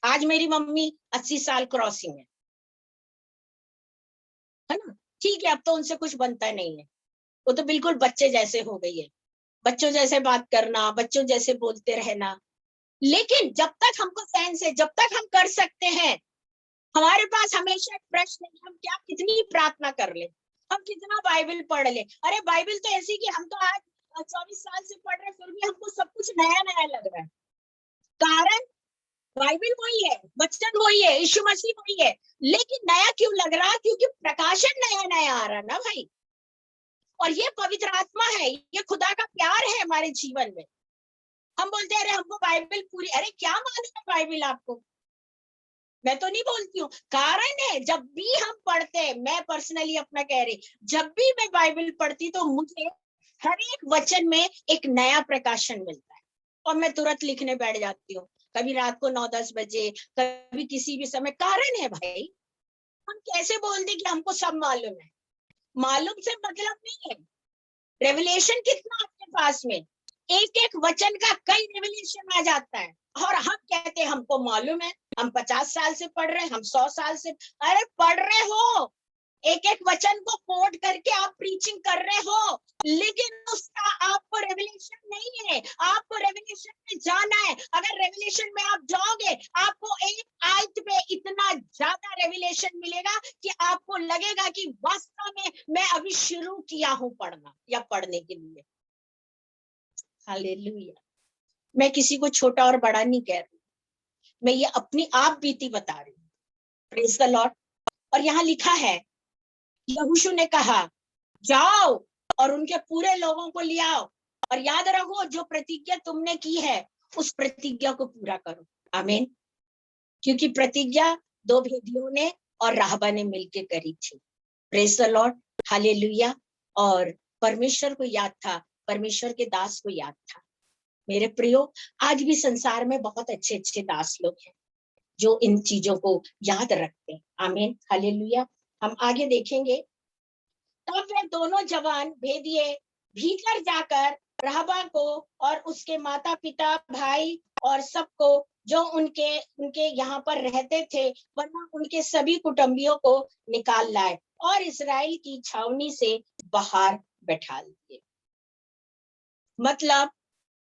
आज मेरी मम्मी 80 साल क्रॉसिंग है ना? ठीक है, अब तो उनसे कुछ बनता नहीं है, वो तो बिल्कुल बच्चे जैसे हो गई है, बच्चों जैसे बात करना, बच्चों जैसे बोलते रहना। लेकिन जब तक हमको सेंस है, जब तक हम कर सकते हैं, हमारे पास हमेशा एक प्रश्न है, हम क्या कितनी प्रार्थना कर ले, हम कितना बाइबल पढ़ ले। अरे बाइबल तो ऐसी कि हम तो आज 24 साल से पढ़ रहे फिर भी हमको सब कुछ नया नया लग रहा है। कारण बाइबल वही है, वचन वही है, यीशु मसीह वही है, लेकिन नया क्यों लग रहा? क्योंकि प्रकाशन नया नया आ रहा ना भाई। और ये पवित्र आत्मा है, ये खुदा का प्यार है हमारे जीवन में। हम बोलते हैं अरे हमको बाइबल पूरी, अरे क्या मालूम है बाइबल आपको? मैं तो नहीं बोलती हूँ, कारण है जब भी हम पढ़ते हैं, मैं पर्सनली अपना कह रही, जब भी मैं बाइबल पढ़ती तो मुझे हर एक वचन में एक नया प्रकाशन मिलता है और मैं तुरंत लिखने बैठ जाती हूँ, कभी रात को 9-10 बजे, कभी किसी भी समय। कारण है भाई, हम कैसे बोल दे कि हमको सब मालूम है? मालूम से मतलब नहीं है। रेवलेशन कितना आपके पास में, एक एक वचन का कई रेवलेशन आ जाता है और हम कहते हैं हमको मालूम है, हम 50 साल से पढ़ रहे हैं, हम 100 साल से। अरे पढ़ रहे हो, एक एक वचन को कोट करके आप प्रीचिंग कर रहे हो, लेकिन उसका आपको रेवलेशन नहीं है। आपको रेवलेशन में जाना है। अगर रेवलेशन में आप जाओगे, आपको एक आयत में इतना ज्यादा रेवलेशन मिलेगा कि आपको लगेगा कि वास्तव में मैं अभी शुरू किया हूं पढ़ना या पढ़ने के लिए। हालेलुया। मैं किसी को छोटा और बड़ा नहीं कह रही, मैं ये अपनी आप बीती बता रही हूँ। Praise the Lord. और यहाँ लिखा है, यहोशू ने कहा जाओ और उनके पूरे लोगों को ले आओ और याद रखो जो प्रतिज्ञा तुमने की है उस प्रतिज्ञा को पूरा करो। आमीन। क्योंकि प्रतिज्ञा दो भेदियों ने और राहबा ने मिलके करी थी। Praise the Lord, hallelujah. और परमेश्वर को याद था, परमेश्वर के दास को याद था। मेरे प्रियो, आज भी संसार में बहुत अच्छे अच्छे दास लोग हैं जो इन चीजों को याद रखते हैं। आमीन, हालेलुया। हम आगे देखेंगे। तब वे दोनों जवान भेदिए भीतर जाकर राहबा को और उसके माता पिता, भाई और सबको जो उनके उनके यहाँ पर रहते थे, वरना उनके सभी कुटुंबियों को निकाल लाए और इस्राएल की छावनी से बाहर बैठा दिए। मतलब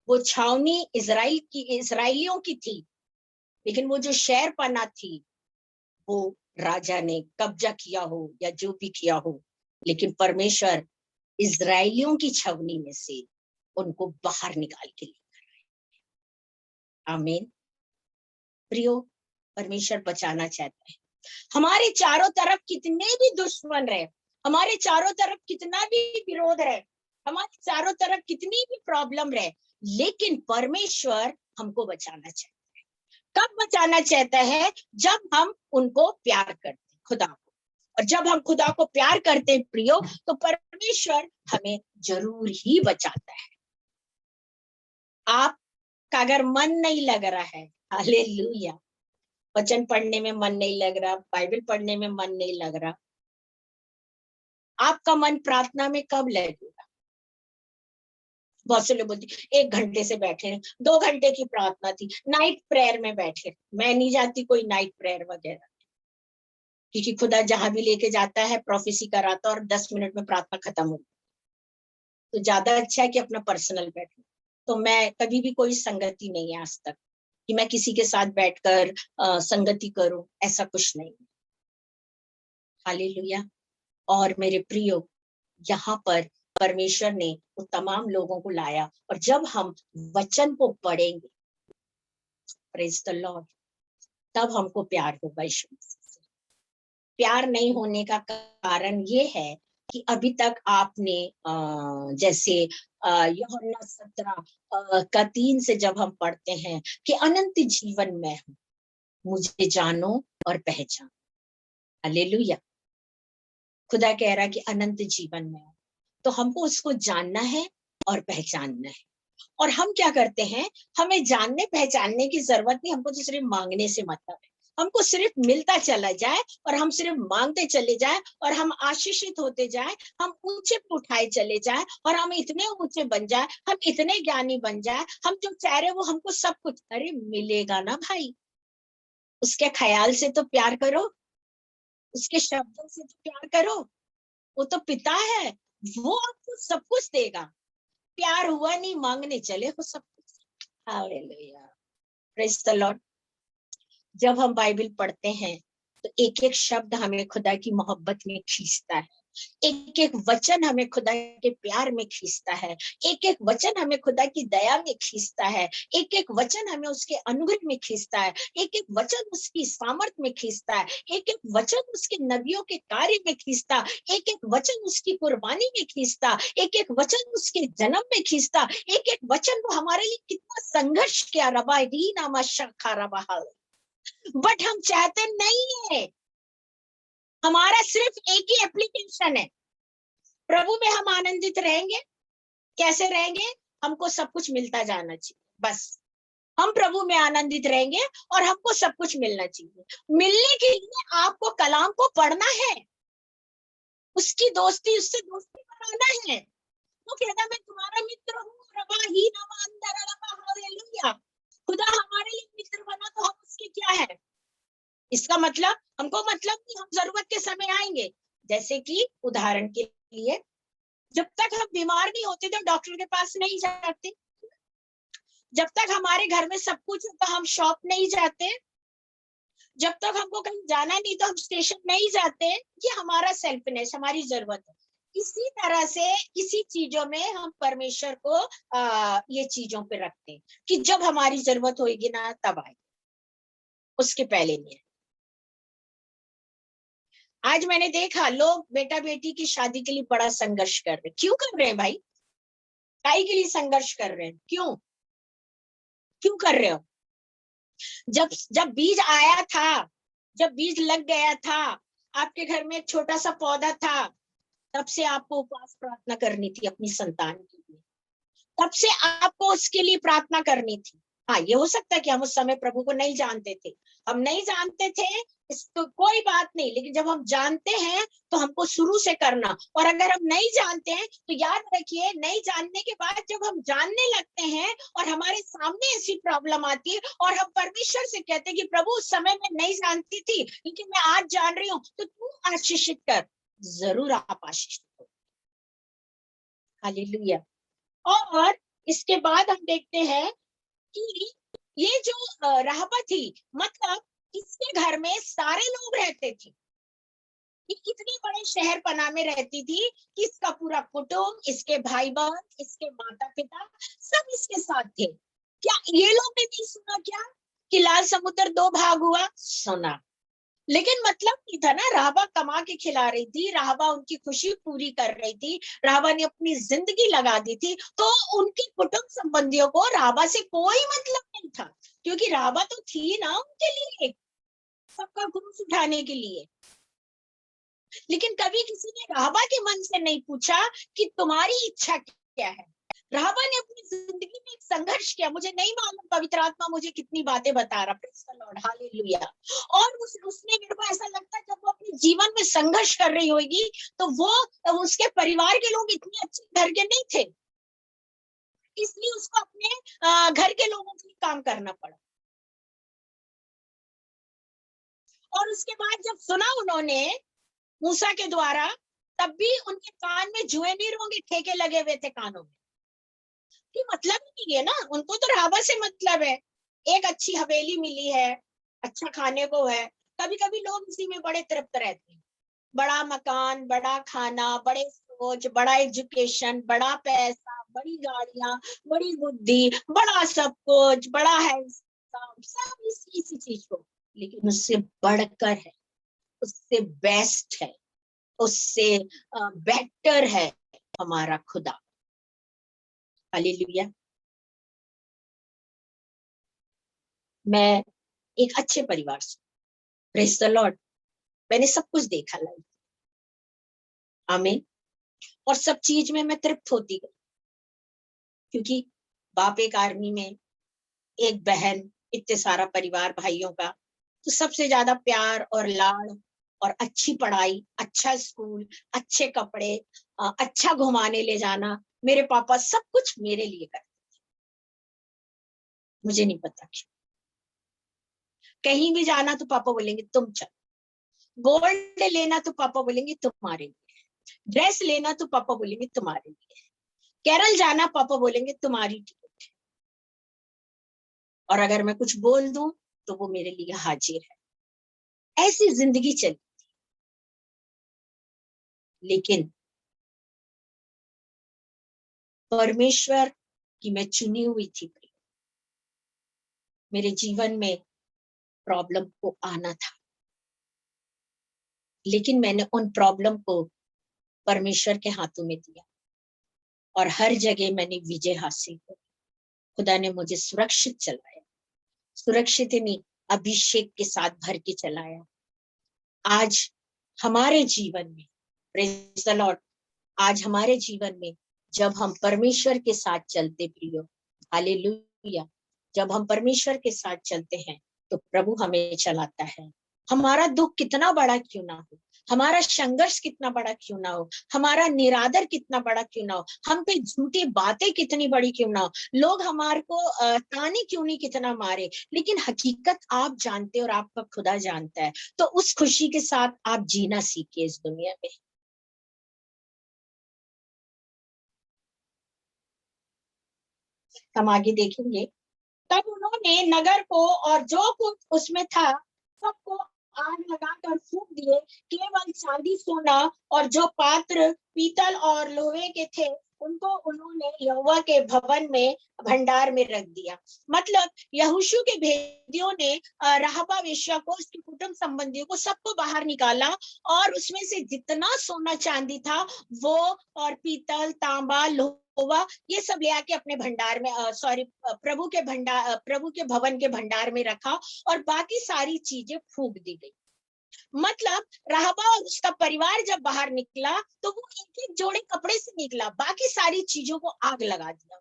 वो छावनी इस्राएलियों की थी, लेकिन वो जो शहरपना थी वो राजा ने कब्जा किया हो या जो भी किया हो, लेकिन परमेश्वर इस्राएलियों की छावनी में से उनको बाहर निकाल के लेकर आए। आमीन। प्रियो, परमेश्वर बचाना चाहता है। हमारे चारों तरफ कितने भी दुश्मन रहे, हमारे चारों तरफ कितना भी विरोध रहे, हमारे चारों तरफ कितनी भी प्रॉब्लम रहे, लेकिन परमेश्वर हमको बचाना चाहता है। कब बचाना चाहता है? जब हम उनको प्यार करते, खुदा को। और जब हम खुदा को प्यार करते हैं प्रियो, तो परमेश्वर हमें जरूर ही बचाता है। आपका अगर मन नहीं लग रहा है, हालेलुया, वचन पढ़ने में मन नहीं लग रहा, बाइबल पढ़ने में मन नहीं लग रहा, आपका मन प्रार्थना में कब लगेगा? बहुत से लोग बोलते 1 घंटे से बैठे हैं, 2 घंटे की प्रार्थना थी, नाइट प्रेयर में बैठे। मैं नहीं जाती कोई नाइट प्रेयर वगैरह, क्योंकि खुदा जहां भी लेके जाता है प्रोफेसी कराता और 10 मिनट में प्रार्थना खत्म हो, तो ज्यादा अच्छा है कि अपना पर्सनल बैठो। तो मैं कभी भी कोई संगति नहीं है आज तक कि मैं किसी के साथ बैठकर संगति करूं, ऐसा कुछ नहीं। हालेलुया। और मेरे प्रियो, यहाँ पर परमेश्वर ने वो तमाम लोगों को लाया, और जब हम वचन को पढ़ेंगे, प्रेज द लॉर्ड, तब हमको प्यार होगा यीशु मसीह से। प्यार नहीं होने का कारण ये है कि अभी तक आपने जैसे यूहन्ना 17:3 से जब हम पढ़ते हैं कि अनंत जीवन में हूं, मुझे जानो और पहचानो। हालेलुया। खुदा कह रहा है कि अनंत जीवन में हो, तो हमको उसको जानना है और पहचानना है। और हम क्या करते हैं, हमें जानने पहचानने की जरूरत नहीं, हमको तो सिर्फ मांगने से मतलब है। हमको सिर्फ मिलता चला जाए और हम सिर्फ मांगते चले जाए और हम आशीषित होते जाए, हम ऊंचे पे उठाए चले जाए और हम इतने ऊंचे बन जाए, हम इतने ज्ञानी बन जाए, हम जो चाह रहे वो हमको सब कुछ, अरे मिलेगा ना भाई। उसके ख्याल से तो प्यार करो, उसके शब्दों से तो प्यार करो, वो तो पिता है, वो आपको सब कुछ देगा। प्यार हुआ नहीं, मांगने चले हो सब कुछ। Hallelujah, praise the Lord. जब हम बाइबल पढ़ते हैं तो एक एक शब्द हमें खुदा की मोहब्बत में खींचता है, एक एक वचन हमें खुदा के प्यार में खींचता है, एक एक वचन हमें खुदा की दया में खींचता है, एक एक वचन हमें उसके अनुग्रह में खींचता है, एक एक वचन उसकी सामर्थ्य में खींचता है, एक एक वचन उसके नबियों के कार्य में खींचता, एक एक वचन उसकी कुर्बानी में खींचता, एक एक वचन उसके जन्म में खींचता, एक एक वचन वो हमारे लिए कितना संघर्ष किया, रबा ही नामा शखा रबा। बट हम चाहते नहीं है, हमारा सिर्फ एक ही एप्लीकेशन है, प्रभु में हम आनंदित रहेंगे। कैसे रहेंगे? हमको सब कुछ मिलता जाना चाहिए, बस हम प्रभु में आनंदित रहेंगे और हमको सब कुछ मिलना चाहिए। मिलने के लिए आपको कलाम को पढ़ना है, उसकी दोस्ती, उससे दोस्ती बनाना है। वो कहता मैं तुम्हारा मित्र हूँ, रबा ही नमा अंदर रबा, हालेलुया। खुदा हमारे लिए मित्र बना तो हम उसके क्या है? इसका मतलब हमको मतलब कि हम जरूरत के समय आएंगे। जैसे कि उदाहरण के लिए, जब तक हम बीमार नहीं होते तो डॉक्टर के पास नहीं जाते, जब तक हमारे घर में सब कुछ होता हम शॉप नहीं जाते, जब तक हमको कहीं जाना नहीं तो हम स्टेशन नहीं जाते। ये हमारा सेल्फनेस, हमारी जरूरत है। इसी तरह से इसी चीजों में हम परमेश्वर को ये चीजों पे रखते हैं कि जब हमारी जरूरत होगी ना तब आए, उसके पहले नहीं। आज मैंने देखा लोग बेटा बेटी की शादी के लिए बड़ा संघर्ष कर रहे हैं। क्यों कर रहे हैं भाई? काहे के लिए संघर्ष कर रहे हैं? क्यों क्यों कर रहे हो? जब जब बीज आया था, जब बीज लग गया था, आपके घर में एक छोटा सा पौधा था, तब से आपको उपवास प्रार्थना करनी थी अपनी संतान के लिए, तब से आपको उसके लिए प्रार्थना करनी थी। हाँ, ये हो सकता है कि हम उस समय प्रभु को नहीं जानते थे, हम नहीं जानते थे, इसको कोई बात नहीं, लेकिन जब हम जानते हैं तो हमको शुरू से करना। और अगर हम नहीं जानते हैं तो याद रखिए, नहीं जानने के बाद जब हम जानने लगते हैं और हमारे सामने ऐसी प्रॉब्लम आती है और हम परमेश्वर से कहते हैं कि प्रभु उस समय मैं नहीं जानती थी लेकिन मैं आज जान रही हूँ, तो तू आशीषित कर, जरूर आप आशीषित हो। हालेलुया। और इसके बाद हम देखते हैं कि ये जो राहबा थी, मतलब इसके घर में सारे लोग रहते थे। ये इतने बड़े शहर पना में रहती थी कि इसका पूरा कुटुंब, इसके भाई बहन, इसके माता पिता सब इसके साथ थे। क्या ये लोग ने नहीं सुना क्या कि लाल समुद्र 2 भाग हुआ? सुना, लेकिन मतलब नहीं था ना। राहबा कमा के खिला रही थी, राहबा उनकी खुशी पूरी कर रही थी, राहबा ने अपनी जिंदगी लगा दी थी, तो उनके कुटुंब संबंधियों को राहबा से कोई मतलब नहीं था, क्योंकि राहबा तो थी ना उनके लिए, सबका क्रूस उठाने के लिए। लेकिन कभी किसी ने राहबा के मन से नहीं पूछा कि तुम्हारी इच्छा क्या है। राहबा ने अपनी जिंदगी में एक संघर्ष किया। मुझे नहीं मालूम पवित्र आत्मा मुझे कितनी बातें बता रहा, प्रेज़ द लॉर्ड, हालेलुया। और उसने, मेरे को ऐसा लगता है जब वो अपने जीवन में संघर्ष कर रही होगी तो वो, उसके परिवार के लोग इतने अच्छे घर के नहीं थे, इसलिए उसको अपने घर के लोगों के लिए काम करना पड़ा। और उसके बाद जब सुना उन्होंने मूसा के द्वारा, तब भी उनके कान में जुए नहीं होंगे, ठेके लगे हुए थे कानों में, कि मतलब ही नहीं है ना, उनको तो राहबा से मतलब है। एक अच्छी हवेली मिली है, अच्छा खाने को है। कभी कभी लोग इसी में बड़े तृप्त रहते हैं, बड़ा मकान, बड़ा खाना, बड़े सोच, बड़ा एजुकेशन, बड़ा पैसा, बड़ी गाड़ियां, बड़ी बुद्धि, बड़ा सब कुछ, बड़ा है सब इसी चीज को। लेकिन उससे बढ़कर है, उससे बेस्ट है, उससे बेटर है हमारा खुदा। हालेलुया। मैं एक अच्छे परिवार से, प्रेज़ द लॉर्ड, मैंने सब कुछ देखा लाइफ, आमीन। और सब चीज में मैं तृप्त होती गई, क्योंकि बाप एक आर्मी में, एक बहन, इतने सारा परिवार भाइयों का, तो सबसे ज्यादा प्यार और लाड़ और अच्छी पढ़ाई, अच्छा स्कूल, अच्छे कपड़े, अच्छा घुमाने ले जाना, मेरे पापा सब कुछ मेरे लिए करते। मुझे नहीं पता क्यों, कहीं भी जाना तो पापा बोलेंगे तुम चल, गोल्ड लेना तो पापा बोलेंगे तुम्हारे लिए, ड्रेस लेना तो पापा बोलेंगे तुम्हारे लिए, केरल जाना पापा बोलेंगे तुम्हारी टिकट, और अगर मैं कुछ बोल दूं तो वो मेरे लिए हाजिर है। ऐसी जिंदगी चली। लेकिन परमेश्वर की मैं चुनी हुई थी, मेरे जीवन में प्रॉब्लम को आना था, लेकिन मैंने उन प्रॉब्लम को परमेश्वर के हाथों में दिया और हर जगह मैंने विजय हासिल की। खुदा ने मुझे सुरक्षित चलाया, सुरक्षित नहीं, अभिषेक के साथ भर के चलाया। आज हमारे जीवन में, प्रेज़ द लॉर्ड, आज हमारे जीवन में जब हम परमेश्वर के साथ चलते प्रियो, हालेलुया, जब हम परमेश्वर के साथ चलते हैं तो प्रभु हमें चलाता है। हमारा दुख कितना बड़ा क्यों ना हो, हमारा संघर्ष कितना बड़ा क्यों ना हो, हमारा निरादर कितना बड़ा क्यों ना हो, हम पे झूठी बातें कितनी बड़ी क्यों ना हो, लोग हमारे को ताने क्यों नहीं कितना मारे, लेकिन हकीकत आप जानते और आपका खुदा जानता है। तो उस खुशी के साथ आप जीना सीखिए इस दुनिया में। हम आगे देखेंगे। तब उन्होंने नगर को और जो कुछ उसमें था सबको आग लगाकर फूंक दिए, केवल चांदी सोना और जो पात्र पीतल और लोहे के थे उनको उन्होंने यहोवा के भवन में भंडार में रख दिया। मतलब यहोशू के भेदियों ने राहबा वेश्या को, उसके कुटुंब संबंधियों को, सबको बाहर निकाला और उसमें से जितना सोना चांदी था वो, और पीतल, तांबा, लोहा, ये सब ले आके अपने भंडार में, सॉरी, प्रभु के भंडार, प्रभु के भवन के भंडार में रखा और बाकी सारी चीजें फूंक दी गई। मतलब राहबा और उसका परिवार जब बाहर निकला तो वो एक एक जोड़े कपड़े से निकला, बाकी सारी चीजों को आग लगा दिया।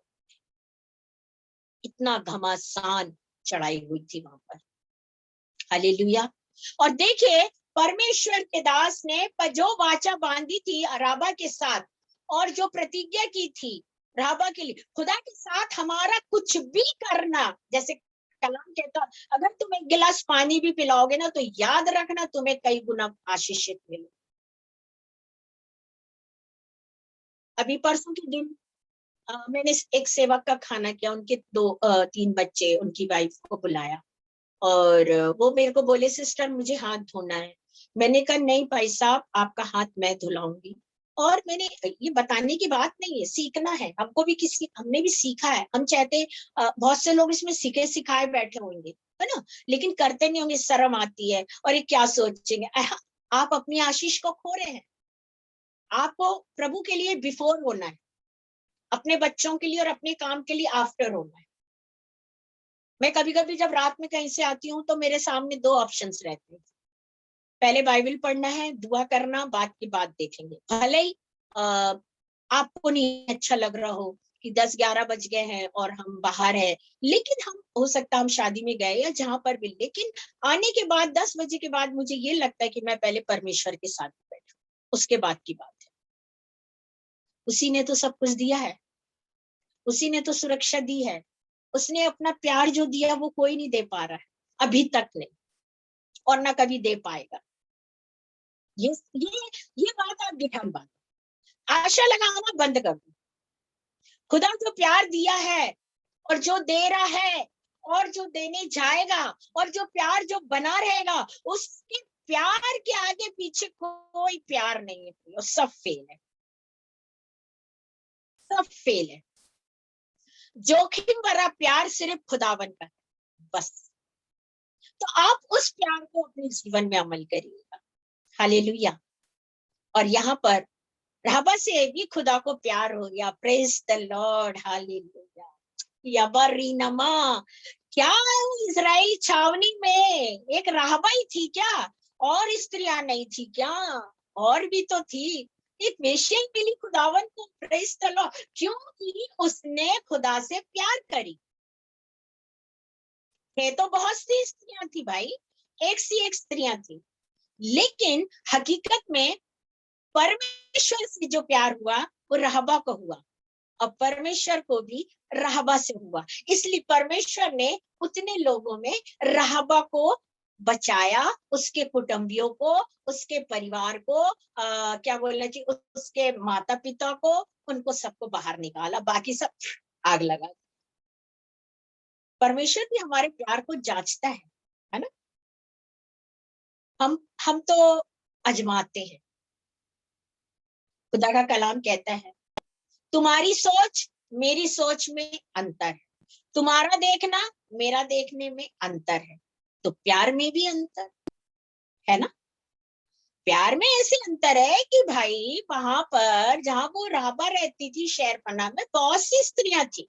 इतना घमासान चढ़ाई हुई थी वहां पर। हालेलुया। और देखिए, परमेश्वर के दास ने जो वाचा बांधी थी राबा के साथ, और जो प्रतिज्ञा की थी राबा के लिए, खुदा के साथ हमारा कुछ भी करना, जैसे कलाम कहता, अगर तुम एक गिलास पानी भी पिलाओगे ना, तो याद रखना तुम्हें कई गुना आशीषित मिले। अभी परसों के दिन मैंने एक सेवक का खाना किया, उनके 3 बच्चे, उनकी वाइफ को बुलाया, और वो मेरे को बोले, सिस्टर मुझे हाथ धोना है। मैंने कहा नहीं भाई साहब, आपका हाथ मैं धुलाऊंगी। और मैंने, ये बताने की बात नहीं है, सीखना है हमको भी, हमने भी सीखा है। हम चाहते बहुत से लोग इसमें सीखे सिखाए बैठे होंगे, है ना, लेकिन करते नहीं होंगे, शर्म आती है, और ये क्या सोचेंगे। आप अपनी आशीष को खो रहे हैं। आपको प्रभु के लिए बिफोर होना है, अपने बच्चों के लिए और अपने काम के लिए आफ्टर होना है। मैं कभी कभी जब रात में कहीं से आती हूँ तो मेरे सामने 2 ऑप्शंस रहते हैं। पहले बाइबल पढ़ना है, दुआ करना, बात की बात देखेंगे। भले ही आपको नहीं अच्छा लग रहा हो कि 10-11 बज गए हैं और हम बाहर हैं, लेकिन हम, हो सकता है हम शादी में गए या जहां पर भी, लेकिन आने के बाद 10 बजे के बाद मुझे ये लगता है कि मैं पहले परमेश्वर के साथ बैठूं, उसके बाद की बात है। उसी ने तो सब कुछ दिया है, उसी ने तो सुरक्षा दी है, उसने अपना प्यार जो दिया वो कोई नहीं दे पा रहा है अभी तक, नहीं, और ना कभी दे पाएगा। ये ये ये बात आप गिठान बात, आशा लगाना बंद कर दो। खुदा जो प्यार दिया है, और जो दे रहा है, और जो देने जाएगा, और जो प्यार जो बना रहेगा, उसके प्यार के आगे पीछे कोई प्यार नहीं है, और सब फेल है, सब फेल है। जोखिम भरा प्यार सिर्फ खुदावन का है, बस। तो आप उस प्यार को अपने जीवन में अमल करिएगा। हालेलुया। और यहाँ पर राबा से भी खुदा को प्यार हो गया। Praise the Lord, hallelujah. यबरीनमा, क्या इजराइल छावनी में एक राहबा ही थी क्या? और स्त्रियां नहीं थी क्या? और भी तो थी। एक वेश्या ही मिली खुदावन को, प्रेज द लॉर्ड, क्योंकि उसने खुदा से प्यार करी। थे तो बहुत सी स्त्रियां थी भाई, एक सी एक स्त्रियां थी, लेकिन हकीकत में परमेश्वर से जो प्यार हुआ वो रहबा को हुआ, और परमेश्वर को भी रहबा से हुआ। इसलिए परमेश्वर ने उतने लोगों में रहबा को बचाया, उसके कुटुंबियों को, उसके परिवार को, क्या बोलना चाहिए, उसके माता पिता को, उनको सबको बाहर निकाला, बाकी सब आग लगा। परमेश्वर भी हमारे प्यार को जांचता है ना। हम तो अजमाते हैं। खुदा का कलाम कहता है, तुम्हारी सोच मेरी सोच में अंतर है, तुम्हारा देखना मेरा देखने में अंतर है, तो प्यार में भी अंतर है ना। प्यार में ऐसे अंतर है कि भाई, वहां पर जहां वो राहबा रहती थी, शहरपनाह में बहुत सी स्त्रियां थी,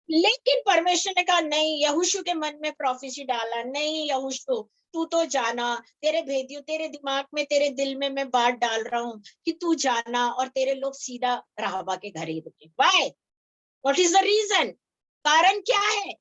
लेकिन परमेश्वर ने कहा नहीं। यहोशू के मन में प्रोफेसी डाला, नहीं यहोशू, तू तो जाना, तेरे भेदियों, तेरे दिमाग में, तेरे दिल में मैं बात डाल रहा हूँ कि तू जाना, और तेरे लोग सीधा राहबा के घर ही रुके। Why? What is the reason? कारण क्या है?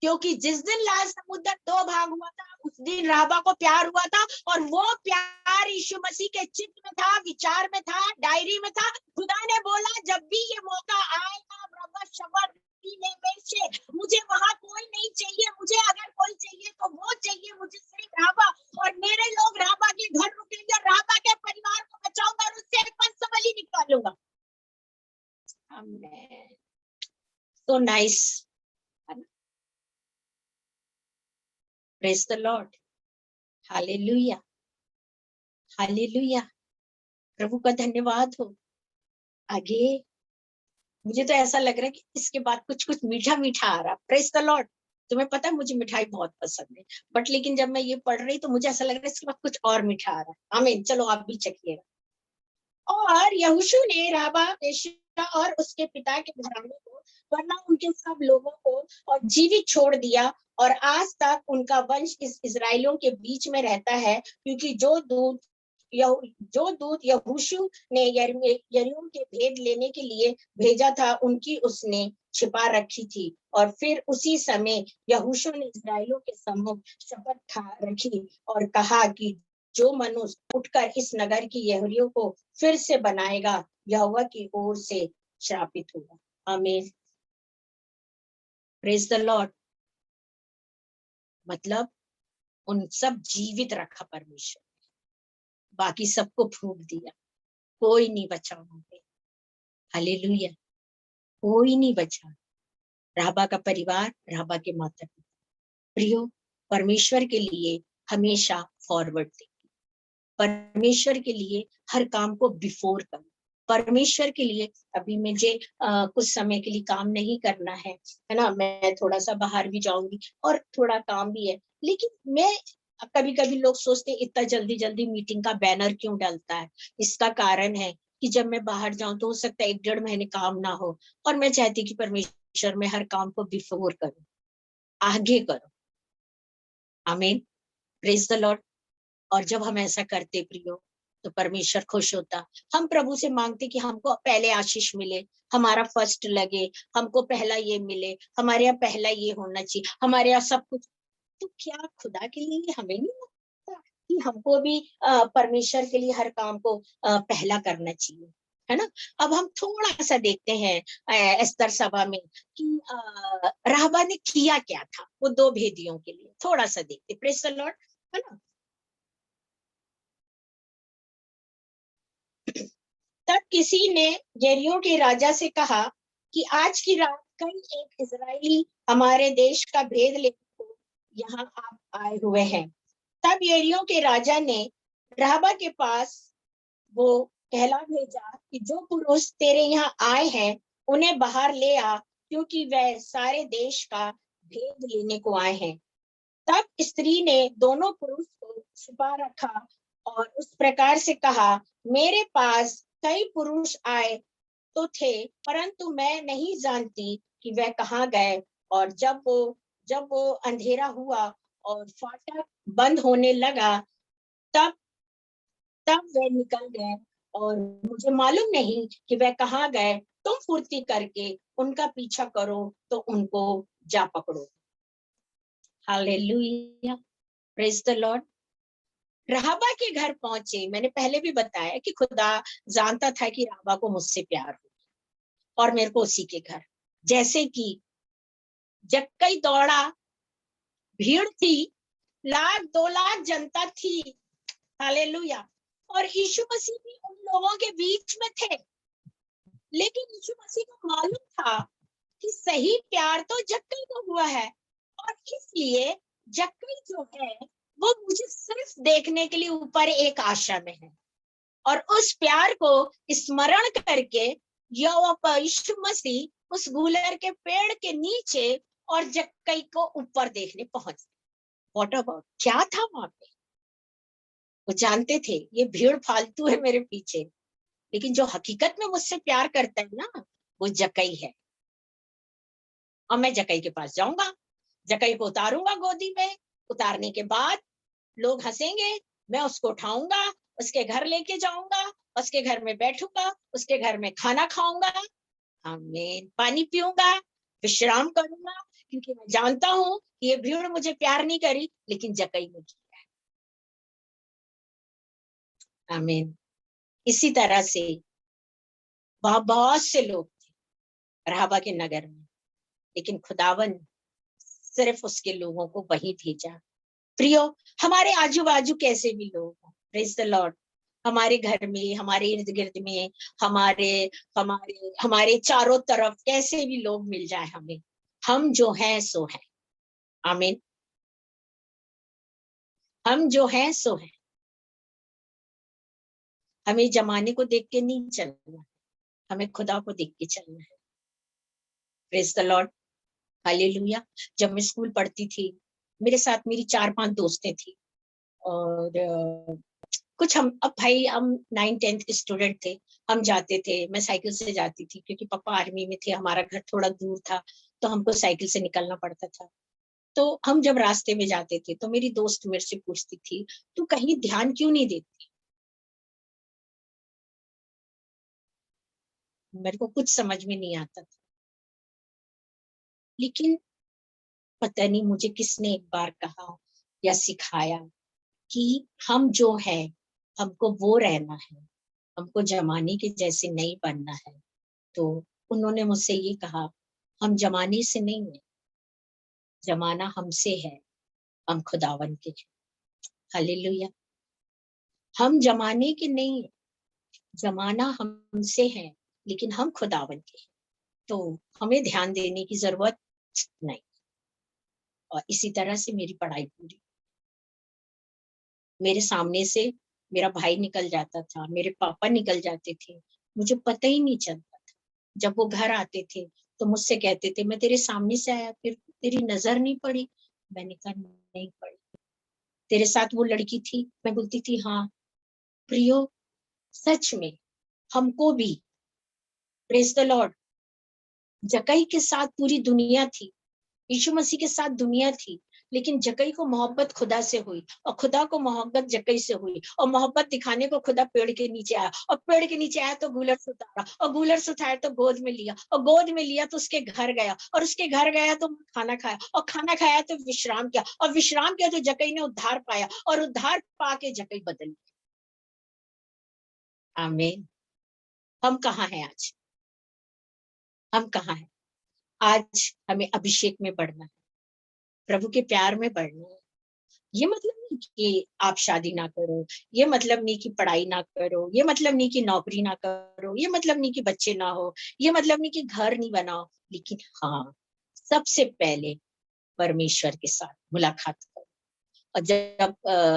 क्योंकि जिस दिन लाल समुद्र 2 भाग हुआ था, उस दिन राहबा को प्यार हुआ था, और वो प्यार यीशु मसीह के चित्त में था, विचार में था, डायरी में था। खुदा ने बोला, जब भी ये मौका आएगा रब्बा शब्द में से, मुझे वहां कोई नहीं चाहिए, मुझे अगर कोई चाहिए तो वो चाहिए, मुझे सिर्फ राहबा, और मेरे लोग राहबा के घर रुकेंगे, राहबा के परिवार को बचाऊंगा, और उससे एक पंचमली निकालूंगा। So nice. Praise the Lord. Hallelujah. Hallelujah. प्रभु का धन्यवाद हो। आगे मुझे तो ऐसा लग रहा है कि इसके बाद कुछ कुछ मीठा मीठा आ रहा। Praise the Lord. तुम्हें पता है मुझे मिठाई बहुत पसंद है, बट लेकिन जब मैं ये पढ़ रही तो मुझे ऐसा लग रहा है इसके बाद कुछ और मीठा आ रहा है। आमीन। चलो आप भी चखिएगा। और यहोशू ने राहबा वेश्या और उसके पिता के घराने को वरना उनके सब लोगों को और जीवित छोड़ दिया। और आज तक उनका वंश इस इजराइलियों के बीच में रहता है, क्योंकि जो दूत यहोशू ने यरीहो के भेद लेने के लिए भेजा था, उनकी उसने छिपा रखी थी। और फिर उसी समय यहोशू ने इस्राएलियों के सम्मुख शपथ खा रखी और कहा कि जो मनुष्य उठकर इस नगर की यहूदियों को फिर से बनाएगा, यहोवा की ओर से श्रापित होगा। आमीन, प्रेज द लॉर्ड। मतलब उन सब जीवित रखा परमेश्वर, बाकी सबको फूंक दिया, कोई नहीं बचा वहां पे। हालेलुया, कोई नहीं बचा। राहबा का परिवार, राहबा के माता पिता। प्रियो, परमेश्वर के लिए हमेशा फॉरवर्ड देखिए, परमेश्वर के लिए हर काम को बिफोर करो। परमेश्वर के लिए अभी मुझे कुछ समय के लिए काम नहीं करना है ना, मैं थोड़ा सा बाहर भी जाऊंगी और थोड़ा काम भी है, लेकिन मैं कभी कभी लोग सोचते इतना जल्दी जल्दी मीटिंग का बैनर क्यों डलता है। इसका कारण है कि जब मैं बाहर जाऊं तो हो सकता है 1-1.5 महीने काम ना हो, और मैं चाहती कि परमेश्वर में हर काम को बिफोर करो, आगे करो। आमीन, प्रेज द लॉर्ड। और जब हम ऐसा करते प्रियो, तो परमेश्वर खुश होता। हम प्रभु से मांगते कि हमको पहले आशीष मिले, हमारा फर्स्ट लगे, हमको पहला ये मिले, हमारे यहाँ पहला ये होना चाहिए, हमारे यहाँ सब कुछ। तो क्या खुदा के लिए हमें नहीं लगता कि हमको भी परमेश्वर के लिए हर काम को पहला करना चाहिए, है ना। अब हम थोड़ा सा देखते हैं एस्तर सभा में कि राहबा ने किया क्या था वो 2 भेदियों के लिए, थोड़ा सा देखते। प्रेज द लॉर्ड, है ना। तब किसी ने यरीहो के राजा से कहा कि आज की रात कई एक इजरायली हमारे देश का भेद लेकर यहाँ आप आए हुए हैं। तब यरीहो के राजा ने राहबा के पास वो कहला भेजा कि जो पुरुष तेरे यहाँ आए हैं उन्हें बाहर ले आ, क्योंकि वह सारे देश का भेद लेने को आए हैं। तब स्त्री ने दोनों पुरुष को छिपा रखा और उस प्रकार से कहा, मेरे पास कई पुरुष आए तो थे, परंतु मैं नहीं जानती कि वह कहाँ गए। और जब वो अंधेरा हुआ और फाटक बंद होने लगा, तब तब वे निकल गए और मुझे मालूम नहीं कि वह कहाँ गए। तुम फुर्ती करके उनका पीछा करो तो उनको जा पकड़ो। Hallelujah, praise the Lord. राहबा के घर पहुंचे। मैंने पहले भी बताया कि खुदा जानता था कि राहबा को मुझसे प्यार हो और मेरे को उसी के घर। जैसे कि जक्कई दौड़ा, भीड़ थी, 1,00,000-2,00,000 जनता थी। हालेलुया। और यीशु मसीह भी उन लोगों के बीच में थे, लेकिन यीशु मसीह को मालूम था कि सही प्यार तो जक्कई को हुआ है, और इसलिए जक्कई जो है वो मुझे सिर्फ देखने के लिए ऊपर एक आशा में है। और उस प्यार को स्मरण करके यीशु मसीह उस गूलर के पेड़ के नीचे और जक्कई को ऊपर देखने पहुंच। व्हाट अबाउट, क्या था वहां पे। वो जानते थे ये भीड़ फालतू है मेरे पीछे, लेकिन जो हकीकत में मुझसे प्यार करता है ना, वो जक्कई है। और मैं जक्कई के पास जाऊंगा, जक्कई को उतारूंगा गोदी में। उतारने के बाद लोग हंसेंगे, मैं उसको उठाऊंगा, उसके घर लेके जाऊंगा, उसके घर में बैठूंगा, उसके घर में खाना खाऊंगा, आमीन, पानी पीऊंगा, विश्राम करूंगा, क्योंकि मैं जानता हूं कि ये भीड़ मुझे प्यार नहीं करी, लेकिन जक्कई ने किया है। आमीन। इसी तरह से वहां बहुत से लोग थे राहबा के नगर में, लेकिन खुदावन सिर्फ उसके लोगों को वहीं भेजा। प्रियो, हमारे आजू बाजू कैसे भी लोग हैं, प्रेज द लॉर्ड, हमारे घर में, हमारे इर्द गिर्द में, हमारे हमारे हमारे चारों तरफ कैसे भी लोग मिल जाए हमें, हम जो हैं सो हैं। आमीन, हम जो हैं सो हैं। हमें जमाने को देख के नहीं चलना, हमें खुदा को देख के चलना है। Praise the Lord, hallelujah. जब मैं स्कूल पढ़ती थी, मेरे साथ मेरी 4-5 दोस्तें थी, और कुछ हम, अब भाई हम 9th-10th के स्टूडेंट थे, हम जाते थे, मैं साइकिल से जाती थी क्योंकि पापा आर्मी में थे, हमारा घर थोड़ा दूर था, तो हमको साइकिल से निकलना पड़ता था। तो हम जब रास्ते में जाते थे तो मेरी दोस्त मेरे से पूछती थी, तू कहीं ध्यान क्यों नहीं देती? मेरे को कुछ समझ में नहीं आता था, लेकिन पता नहीं मुझे किसने एक बार कहा या सिखाया कि हम जो है, हमको वो रहना है, हमको जमाने के जैसे नहीं बनना है। तो उन्होंने मुझसे ये कहा, हम जमाने से नहीं है, जमाना हमसे है, हम खुदावन के हैं। हालेलुया। हम जमाने के नहीं है, जमाना हमसे है, लेकिन हम खुदावन के हैं। तो हमें ध्यान देने की जरूरत नहीं। और इसी तरह से मेरी पढ़ाई पूरी, मेरे सामने से मेरा भाई निकल जाता था, मेरे पापा निकल जाते थे, मुझे पता ही नहीं चलता था। जब वो घर आते थे तो मुझसे कहते थे, मैं तेरे सामने से आया, फिर तेरी नजर नहीं पड़ी? मैंने कहा नहीं पड़ी। तेरे साथ वो लड़की थी? मैं बोलती थी हाँ। प्रियो, सच में हमको भी, प्रेज द लॉर्ड, जकई के साथ पूरी दुनिया थी, यीशु मसीह के साथ दुनिया थी, लेकिन जकई को मोहब्बत खुदा से हुई और खुदा को मोहब्बत जकई से हुई, और मोहब्बत दिखाने को खुदा पेड़ के नीचे आया, और पेड़ के नीचे आया तो गूलर से उतारा, और गूलर से उठाया तो गोद में लिया, और गोद में लिया तो उसके घर गया, और उसके घर गया तो खाना खाया, और खाना खाया तो विश्राम किया, और विश्राम किया तो जकई ने उद्धार पाया, और उद्धार पाके जकई बदल गया। आमीन। हम कहाँ हैं आज? हम कहाँ हैं आज? हमें अभिषेक में बढ़ना है, प्रभु के प्यार में बढ़ना है। ये मतलब नहीं कि आप शादी ना करो, ये मतलब नहीं कि पढ़ाई ना करो, ये मतलब नहीं कि नौकरी ना करो, ये मतलब नहीं कि बच्चे ना हो, ये मतलब नहीं कि घर नहीं बनाओ, लेकिन हाँ, सबसे पहले परमेश्वर के साथ मुलाकात करो। और जब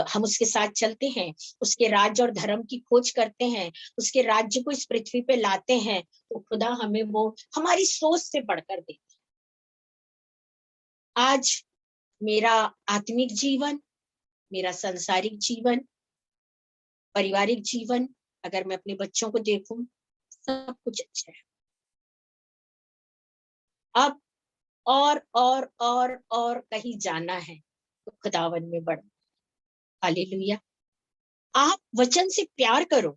हम उसके साथ चलते हैं, उसके राज्य और धर्म की खोज करते हैं, उसके राज्य को इस पृथ्वी पे लाते हैं, तो खुदा हमें वो हमारी सोच से बढ़कर दे। आज मेरा आत्मिक जीवन, मेरा सांसारिक जीवन, पारिवारिक जीवन, अगर मैं अपने बच्चों को देखूं, सब कुछ अच्छा है। अब और कहीं जाना है तो खुदावन में बढ़ो। हालेलुया। आप वचन से प्यार करो।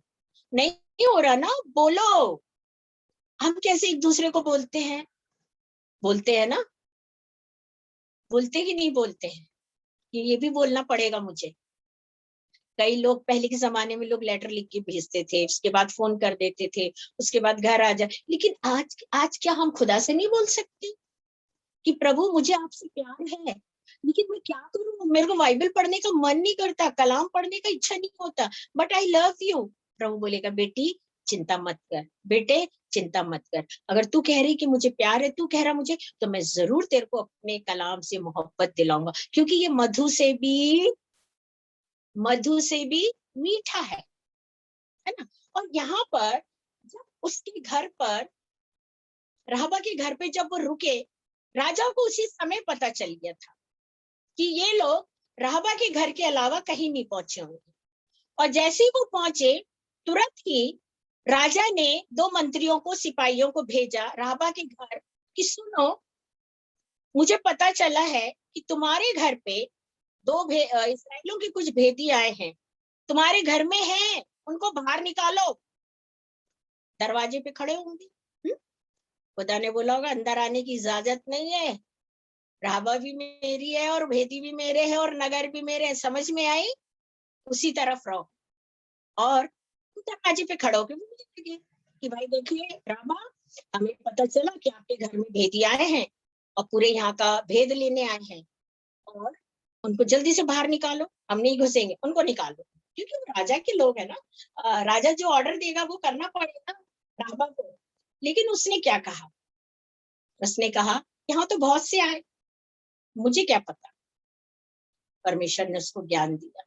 नहीं हो रहा ना, बोलो। हम कैसे एक दूसरे को बोलते हैं? बोलते हैं ना? बोलते कि नहीं बोलते हैं? ये भी बोलना पड़ेगा मुझे। कई लोग, पहले के जमाने में लोग लेटर लिख के भेजते थे, उसके बाद फोन कर देते थे, उसके बाद घर आ जाए, लेकिन आज आज क्या हम खुदा से नहीं बोल सकते कि प्रभु मुझे आपसे प्यार है, लेकिन मैं क्या करूं? मेरे को बाइबल पढ़ने का मन नहीं करता, कलाम पढ़ने का इच्छा नहीं होता, बट आई लव यू। प्रभु बोलेगा, बेटी चिंता मत कर, बेटे चिंता मत कर। अगर तू कह रही कि मुझे प्यार है, तू कह रहा मुझे, तो मैं जरूर तेरे को अपने कलाम से मोहब्बत दिलाऊंगा, क्योंकि ये मधु से भी मीठा है ना। और यहाँ पर जब उसके घर पर, राहबा के घर पे जब वो रुके, राजा को उसी समय पता चल गया था कि ये लोग राहबा के घर के अलावा कहीं नहीं पहुंचे होंगे। और जैसे ही वो पहुंचे, तुरंत ही राजा ने दो मंत्रियों को, सिपाहियों को भेजा राहबा के घर कि सुनो, मुझे पता चला है कि तुम्हारे घर पे इसराइलियों के कुछ भेदी आए हैं, तुम्हारे घर में हैं, उनको बाहर निकालो। दरवाजे पे खड़े होंगे। खुदा ने बोला होगा अंदर आने की इजाजत नहीं है, राहबा भी मेरी है और भेदी भी मेरे है और नगर भी मेरे है, समझ में आई? उसी तरफ रहो। और दरवाजे पे खड़े होकर बोलने लगे कि भाई देखिए रामा, हमें पता चला कि आपके घर में भेदी आए हैं और पूरे यहाँ का भेद लेने आए हैं, और उनको जल्दी से बाहर निकालो, हम नहीं घुसेंगे, उनको निकालो। क्योंकि वो राजा के लोग है ना, राजा जो ऑर्डर देगा वो करना पड़ेगा रामा को। लेकिन उसने क्या कहा? उसने कहा यहाँ तो बहुत से आए, मुझे क्या पता। परमेश्वर ने उसको ज्ञान दिया।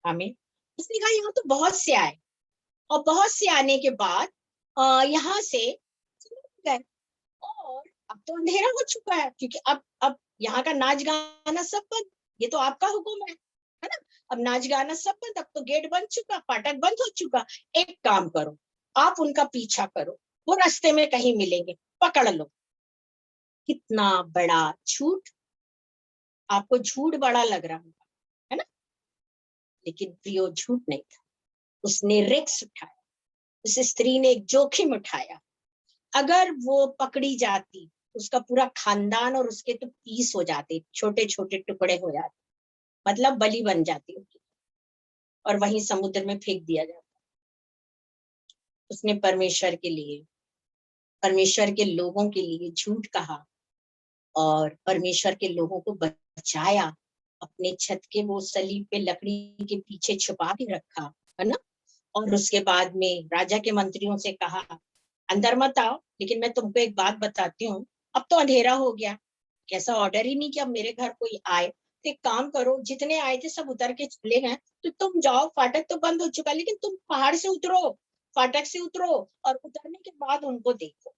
हमें उसने कहा यहाँ तो बहुत से आए, और बहुत से आने के बाद यहाँ से चले गए, और अब तो अंधेरा हो चुका है, क्योंकि अब यहाँ का नाच गाना सब बंद, ये तो आपका हुक्म है। है ना। अब नाच गाना सब बंद, अब तो गेट बन चुका, फाटक बंद हो चुका। एक काम करो, आप उनका पीछा करो, वो रास्ते में कहीं मिलेंगे, पकड़ लो। कितना बड़ा झूठ। आपको झूठ बड़ा लग रहा होगा, है ना, लेकिन प्रियो झूठ नहीं था। उसने रिस्क उठाया, उस स्त्री ने एक जोखिम उठाया। अगर वो पकड़ी जाती, उसका पूरा खानदान और उसके तो पीस हो जाते, छोटे छोटे टुकड़े हो जाते, मतलब बलि बन जाती उनकी, और वहीं समुद्र में फेंक दिया जाता। उसने परमेश्वर के लिए, परमेश्वर के लोगों के लिए झूठ कहा, और परमेश्वर के लोगों को बचाया। अपने छत के वो सलीब पे लकड़ी के पीछे छुपा के रखा, है ना। और उसके बाद में राजा के मंत्रियों से कहा, अंदर मत आओ, लेकिन मैं तुमको एक बात बताती हूँ, अब तो अंधेरा हो गया, कैसा ऑर्डर ही नहीं कि अब मेरे घर कोई आए, तो एक काम करो, जितने आए थे सब उतर के चले गए, तो तुम जाओ, फाटक तो बंद हो चुका, लेकिन तुम पहाड़ से उतरो, फाटक से उतरो, और उतरने के बाद उनको देखो।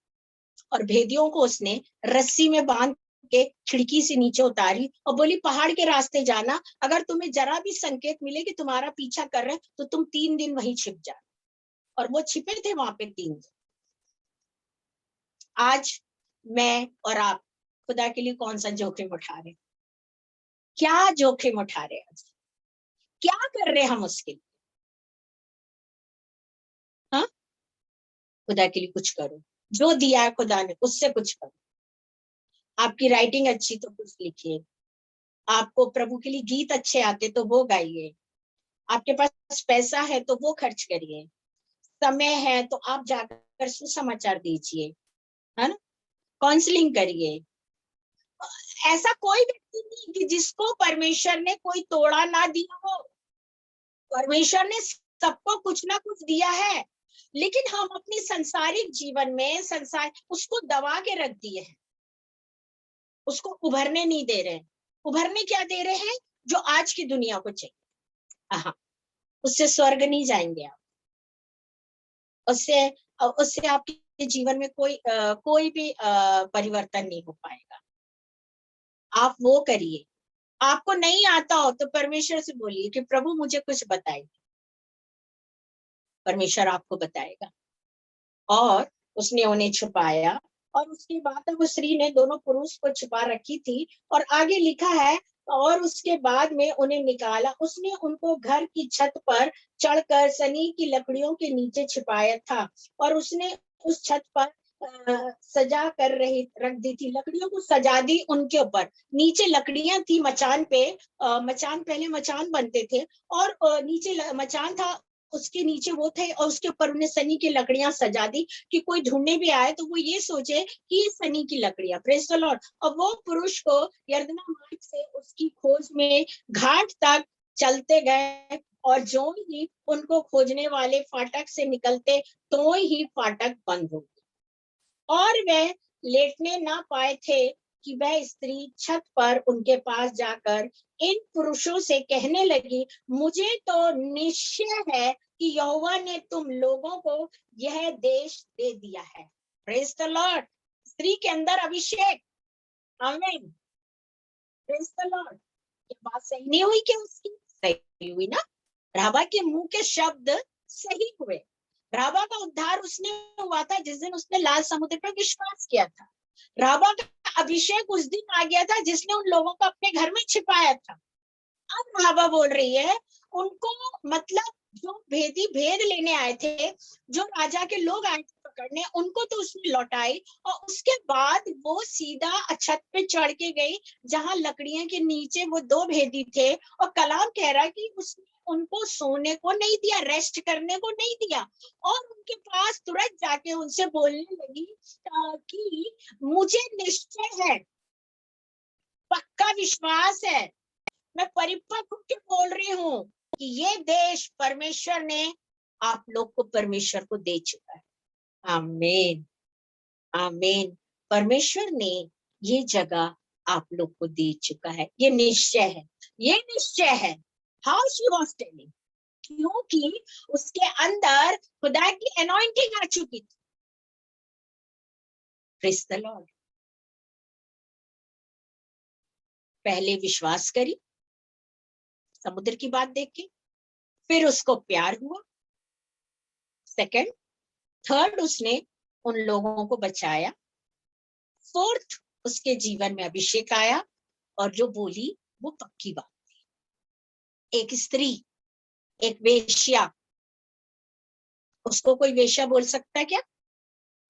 और भेदियों को उसने रस्सी में बांध के खिड़की से नीचे उतारी और बोली, पहाड़ के रास्ते जाना, अगर तुम्हें जरा भी संकेत मिले कि तुम्हारा पीछा कर रहे तो तुम 3 दिन वहीं छिप जाना। और वो छिपे थे वहां पे 3 दिन। आज मैं और आप खुदा के लिए कौन सा जोखिम उठा रहे, क्या जोखिम उठा रहे हैं, क्या कर रहे हैं हम उसके लिए? हाँ, खुदा के लिए कुछ करो, जो दिया है खुदा ने उससे कुछ करो। आपकी राइटिंग अच्छी तो कुछ लिखिए, आपको प्रभु के लिए गीत अच्छे आते तो वो गाइए, आपके पास पैसा है तो वो खर्च करिए, समय है तो आप जाकर सुसमाचार दीजिए, है ना, काउंसलिंग करिए। ऐसा कोई व्यक्ति नहीं कि जिसको परमेश्वर ने कोई तोड़ा ना दिया हो। परमेश्वर ने सबको कुछ ना कुछ दिया है, लेकिन हम अपनी संसारिक जीवन में संसार उसको दबा के रख दिए हैं, उसको उभरने नहीं दे रहे हैं। उभरने क्या दे रहे हैं? जो आज की दुनिया को चाहिए। हाँ, उससे स्वर्ग नहीं जाएंगे आप, उससे उससे आपके जीवन में कोई भी परिवर्तन नहीं हो पाएगा। आप वो करिए। आपको नहीं आता हो तो परमेश्वर से बोलिए कि प्रभु मुझे कुछ बताइए, परमेश्वर आपको बताएगा। और उसने उन्हें छुपाया, और उसके बाद उस स्त्री ने दोनों पुरुष को छुपा रखी थी। और आगे लिखा है, और उसके बाद में उन्हें निकाला, उसने उनको घर की छत पर चढ़कर सनी की लकड़ियों के नीचे छिपाया था, और उसने उस छत पर सजा कर रही रख दी थी, लकड़ियों को सजा दी उनके ऊपर। नीचे लकड़ियां थी मचान पे, मचान पहले मचान बनते थे, और नीचे मचान था, उसके नीचे वो थे, और उसके ऊपर उन्हें सनी की लकड़ियां सजा दी, कि कोई ढूंढने भी आए तो वो ये सोचे कि ये सनी की लकड़ियां। Praise the Lord. और वो पुरुष को यरदना मार्ग से उसकी खोज में घाट तक चलते गए, और जो ही उनको खोजने वाले फाटक से निकलते, तो ही फाटक बंद हो गए, और वह लेटने ना पाए थे, कि वह स्त्री छत पर उनके पास जाकर इन पुरुषों से कहने लगी, मुझे तो निश्चय है कि यहोवा ने तुम लोगों को यह देश दे दिया है। Praise the Lord. स्त्री के अंदर अभिषेक। आमीन। Praise the Lord. ये बात सही नहीं हुई क्या उसकी? सही हुई ना। राबा के मुंह के शब्द सही हुए। राबा का उद्धार उसने हुआ था जिस दिन उसने लाल समुद्र पर विश्वास किया था। राबा का अभिषेक उस दिन आ गया था जिसने उन लोगों को अपने घर में छिपाया था। अब राबा बोल रही है, उनको, मतलब जो भेदी भेद लेने आए थे, जो राजा के लोग आए थे पकड़ने, उनको तो उसने लौटाई, और उसके बाद वो सीधा छत पे चढ़ के गई, जहां लकड़ियां के नीचे वो दो भेदी थे। और कलाम कह रहा कि उसने उनको सोने को नहीं दिया, रेस्ट करने को नहीं दिया, और उनके पास तुरंत जाके उनसे बोलने लगी कि मुझे निश्चय है, पक्का विश्वास है, मैं परिपक्व होकर बोल रही हूँ कि ये देश परमेश्वर ने आप लोग को, परमेश्वर को दे चुका है। आमीन। आमीन। परमेश्वर ने ये जगह आप लोग को दे चुका है, ये निश्चय है, ये निश्चय है। हाउ शी वाज टेलिंग, क्योंकि उसके अंदर खुदा की अनॉइंटिंग आ चुकी थी। Praise the Lord. पहले विश्वास करी, समुद्र की बात देख के। फिर उसको प्यार हुआ, सेकंड। थर्ड, उसने उन लोगों को बचाया। फोर्थ, उसके जीवन में अभिषेक आया, और जो बोली वो पक्की बात थी। एक स्त्री, एक वेश्या, उसको कोई वेश्या बोल सकता है क्या?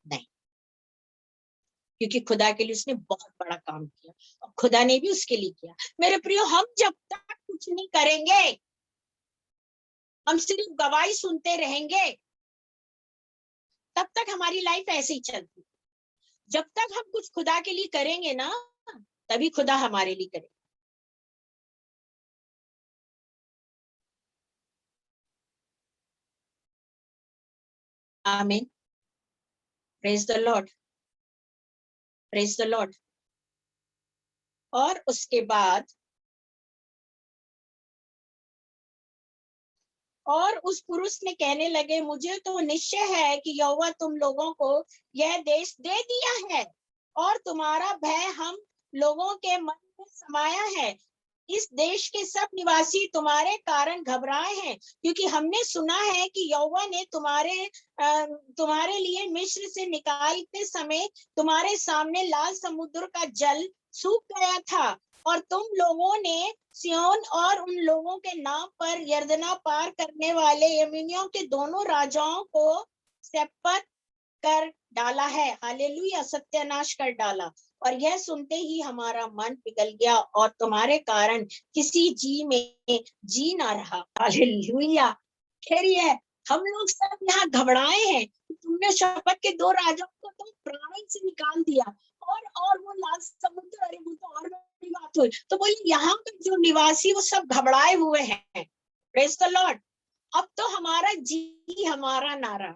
नहीं, क्योंकि खुदा के लिए उसने बहुत बड़ा काम किया, और खुदा ने भी उसके लिए किया। मेरे प्रियो, हम जब तक कुछ नहीं करेंगे, हम सिर्फ गवाही सुनते रहेंगे, तब तक हमारी लाइफ ऐसे ही चलती। जब तक हम कुछ खुदा के लिए करेंगे ना, तभी खुदा हमारे लिए करेगा। आमीन। Praise the Lord, praise the Lord. और उसके बाद, और उस पुरुष ने कहने लगे, मुझे तो निश्चय है कि यहोवा तुम लोगों को यह देश दे दिया है, और तुम्हारा भय हम लोगों के मन में समाया है। इस देश के सब निवासी तुम्हारे कारण घबराए हैं, क्योंकि हमने सुना है कि यहोवा ने तुम्हारे लिए मिस्र से निकालते समय तुम्हारे सामने लाल समुद्र का जल सूख गया था, और तुम लोगों ने सिय्योन और उन लोगों के नाम पर यरदना पार करने वाले यमीनियों के दोनों राजाओं को शपथ कर डाला है। हालेलुया, सत्यानाश कर डाला। और यह सुनते ही हमारा मन पिघल गया, और तुम्हारे कारण किसी जी में जी ना रहा। हालेलुया। खैरिए, हम लोग सब यहाँ घबराए हैं। तुमने शपथ के दो राजाओं को तुम प्राण से निकाल दिया, और वो लाल समुद्र, अरे वो तो और बड़ी बात हुई। तो बोले यहाँ के जो निवासी वो सब घबराए हुए हैं। Praise the Lord. अब तो हमारा जी हमारा नारा,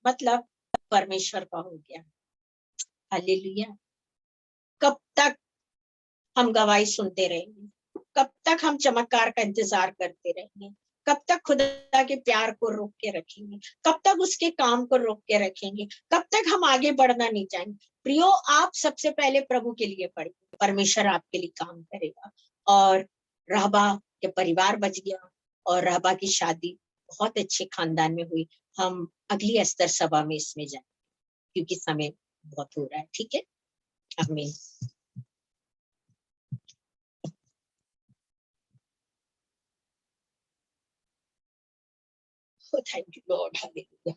मतलब परमेश्वर का हो गया। हालेलुया। कब तक हम गवाही सुनते रहेंगे? कब तक हम चमत्कार का इंतजार करते रहेंगे? कब तक खुदा के प्यार को रोक के रखेंगे? कब तक उसके काम को रोक के रखेंगे? कब तक हम आगे बढ़ना नहीं चाहेंगे? प्रियो, आप सबसे पहले प्रभु के लिए पढ़िए, परमेश्वर आपके लिए काम करेगा। और रहबा के परिवार बच गया, और रहबा की शादी बहुत अच्छे खानदान में हुई। हम अगली अस्तर सभा में इसमें जाए, क्योंकि समय बहुत हो रहा है। ठीक है, आमीन। Thank you Lord, hallelujah.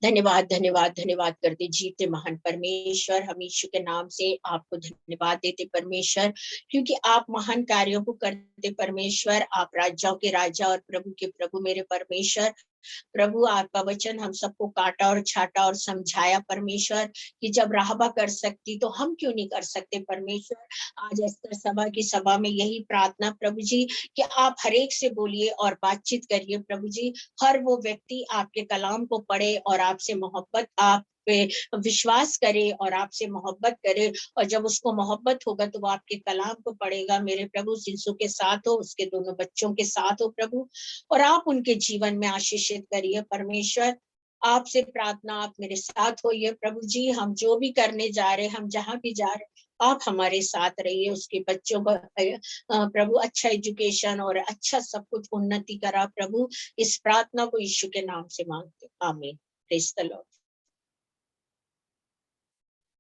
धन्यवाद, धन्यवाद, धन्यवाद करते जीते महान परमेश्वर, हम यीशु के नाम से आपको धन्यवाद देते परमेश्वर, क्योंकि आप महान कार्यों को करते परमेश्वर। आप राजाओं के राजा और प्रभु के प्रभु मेरे परमेश्वर। प्रभु, आपका वचन हम सबको काटा और छाटा और समझाया परमेश्वर, कि जब राहबा कर सकती तो हम क्यों नहीं कर सकते परमेश्वर। आज अस्तर सभा की सभा में यही प्रार्थना प्रभु जी, कि आप हर एक से बोलिए और बातचीत करिए प्रभु जी। हर वो व्यक्ति आपके कलाम को पढ़े और आपसे मोहब्बत, आप पे विश्वास करे और आपसे मोहब्बत करे, और जब उसको मोहब्बत होगा तो वो आपके कलाम को पढ़ेगा मेरे प्रभु। सिंसू के साथ हो, उसके दोनों बच्चों के साथ हो प्रभु, और आप उनके जीवन में आशीषित करिए परमेश्वर। आपसे प्रार्थना, आप मेरे साथ होइए प्रभु जी। हम जो भी करने जा रहे, हम जहां भी जा रहे, आप हमारे साथ रहिए। उसके बच्चों को प्रभु अच्छा एजुकेशन और अच्छा सब कुछ उन्नति करा प्रभु। इस प्रार्थना को यीशु के नाम से मांगते, आमीन। Praise the Lord.